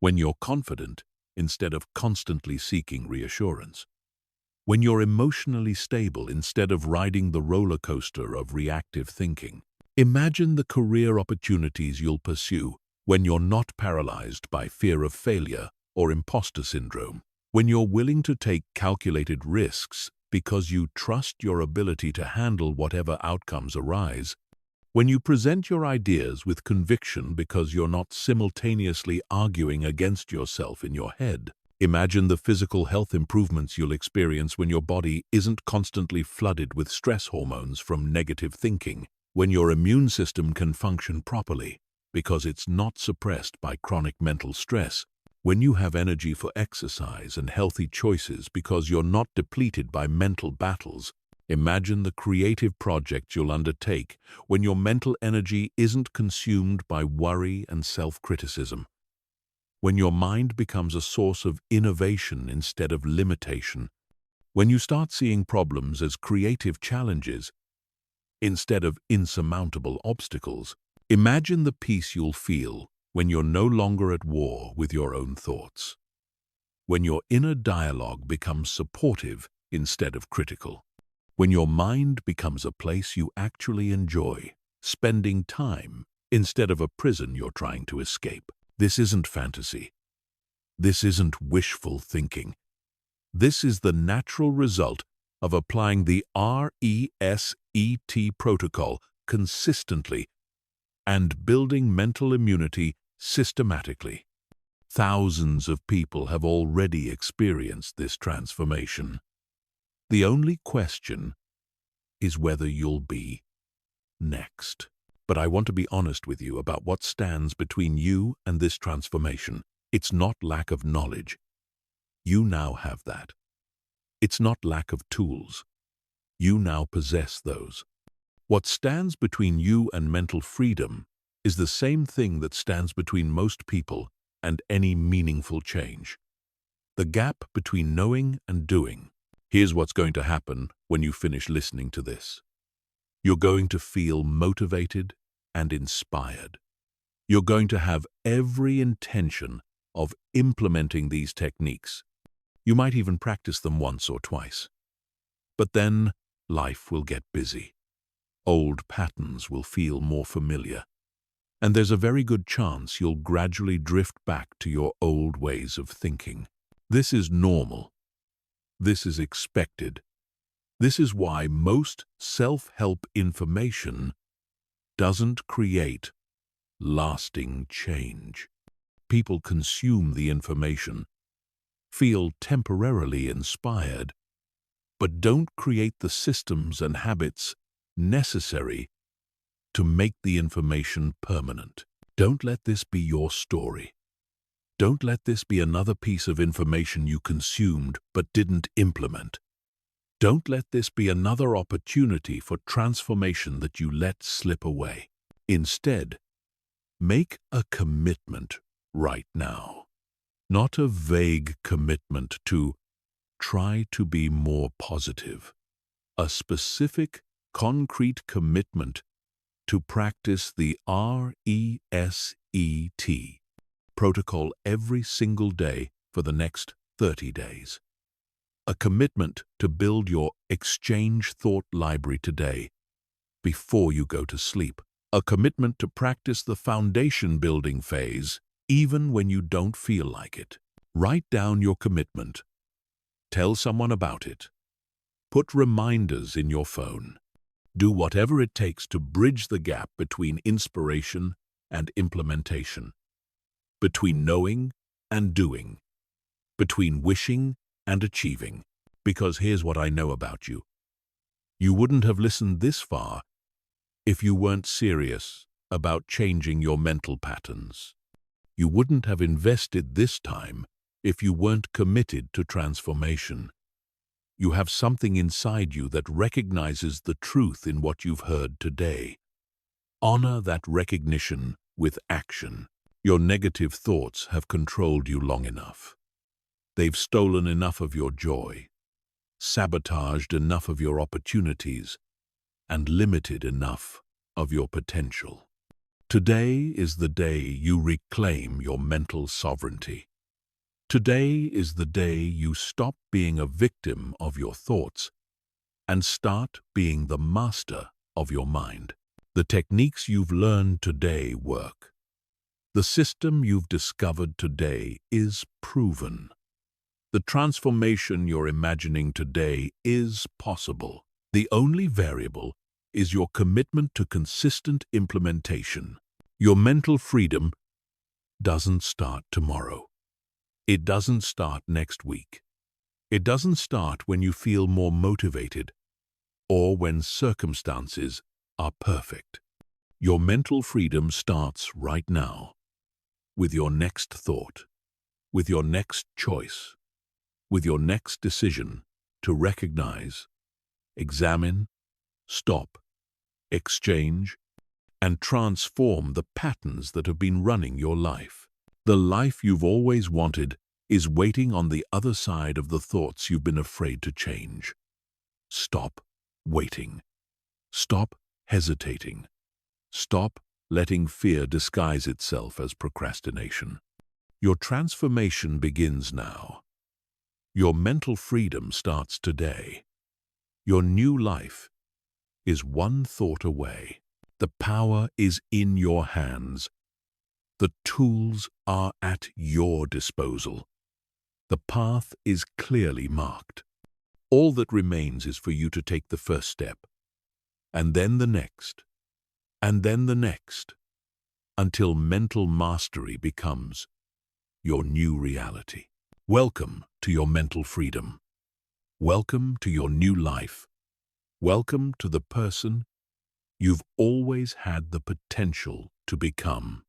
[SPEAKER 1] when you're confident instead of constantly seeking reassurance, when you're emotionally stable instead of riding the roller coaster of reactive thinking. Imagine the career opportunities you'll pursue when you're not paralyzed by fear of failure or imposter syndrome, when you're willing to take calculated risks because you trust your ability to handle whatever outcomes arise, when you present your ideas with conviction because you're not simultaneously arguing against yourself in your head. Imagine the physical health improvements you'll experience when your body isn't constantly flooded with stress hormones from negative thinking, when your immune system can function properly because it's not suppressed by chronic mental stress, when you have energy for exercise and healthy choices because you're not depleted by mental battles. Imagine the creative projects you'll undertake when your mental energy isn't consumed by worry and self-criticism, when your mind becomes a source of innovation instead of limitation, when you start seeing problems as creative challenges instead of insurmountable obstacles. Imagine the peace you'll feel when you're no longer at war with your own thoughts, when your inner dialogue becomes supportive instead of critical, when your mind becomes a place you actually enjoy, spending time instead of a prison you're trying to escape. This isn't fantasy. This isn't wishful thinking. This is the natural result of applying the RESET protocol consistently and building mental immunity systematically. Thousands of people have already experienced this transformation. The only question is whether you'll be next. But I want to be honest with you about what stands between you and this transformation. It's not lack of knowledge. You now have that. It's not lack of tools. You now possess those. What stands between you and mental freedom is the same thing that stands between most people and any meaningful change. The gap between knowing and doing. Here's what's going to happen when you finish listening to this. You're going to feel motivated and inspired. You're going to have every intention of implementing these techniques. You might even practice them once or twice. But then life will get busy. Old patterns will feel more familiar. And there's a very good chance you'll gradually drift back to your old ways of thinking. This is normal. This is expected. This is why most self-help information doesn't create lasting change. People consume the information, feel temporarily inspired, but don't create the systems and habits necessary to make the information permanent. Don't let this be your story. Don't let this be another piece of information you consumed but didn't implement. Don't let this be another opportunity for transformation that you let slip away. Instead, make a commitment right now. Not a vague commitment to try to be more positive. A specific, concrete commitment to practice the RESET protocol every single day for the next 30 days. A commitment to build your exchange thought library today before you go to sleep. A commitment to practice the foundation building phase even when you don't feel like it. Write down your commitment. Tell someone about it. Put reminders in your phone. Do whatever it takes to bridge the gap between inspiration and implementation, between knowing and doing, between wishing and achieving. Because here's what I know about you. You wouldn't have listened this far if you weren't serious about changing your mental patterns. You wouldn't have invested this time if you weren't committed to transformation. You have something inside you that recognizes the truth in what you've heard today. Honor that recognition with action. Your negative thoughts have controlled you long enough. They've stolen enough of your joy, sabotaged enough of your opportunities, and limited enough of your potential. Today is the day you reclaim your mental sovereignty. Today is the day you stop being a victim of your thoughts and start being the master of your mind. The techniques you've learned today work. The system you've discovered today is proven. The transformation you're imagining today is possible. The only variable is your commitment to consistent implementation. Your mental freedom doesn't start tomorrow. It doesn't start next week. It doesn't start when you feel more motivated or when circumstances are perfect. Your mental freedom starts right now, with your next thought, with your next choice, with your next decision to recognize, examine, stop, exchange, and transform the patterns that have been running your life. The life you've always wanted is waiting on the other side of the thoughts you've been afraid to change. Stop waiting. Stop hesitating. Stop letting fear disguise itself as procrastination. Your transformation begins now. Your mental freedom starts today. Your new life is one thought away. The power is in your hands. The tools are at your disposal. The path is clearly marked. All that remains is for you to take the first step, and then the next, and then the next, until mental mastery becomes your new reality. Welcome to your mental freedom. Welcome to your new life. Welcome to the person you've always had the potential to become.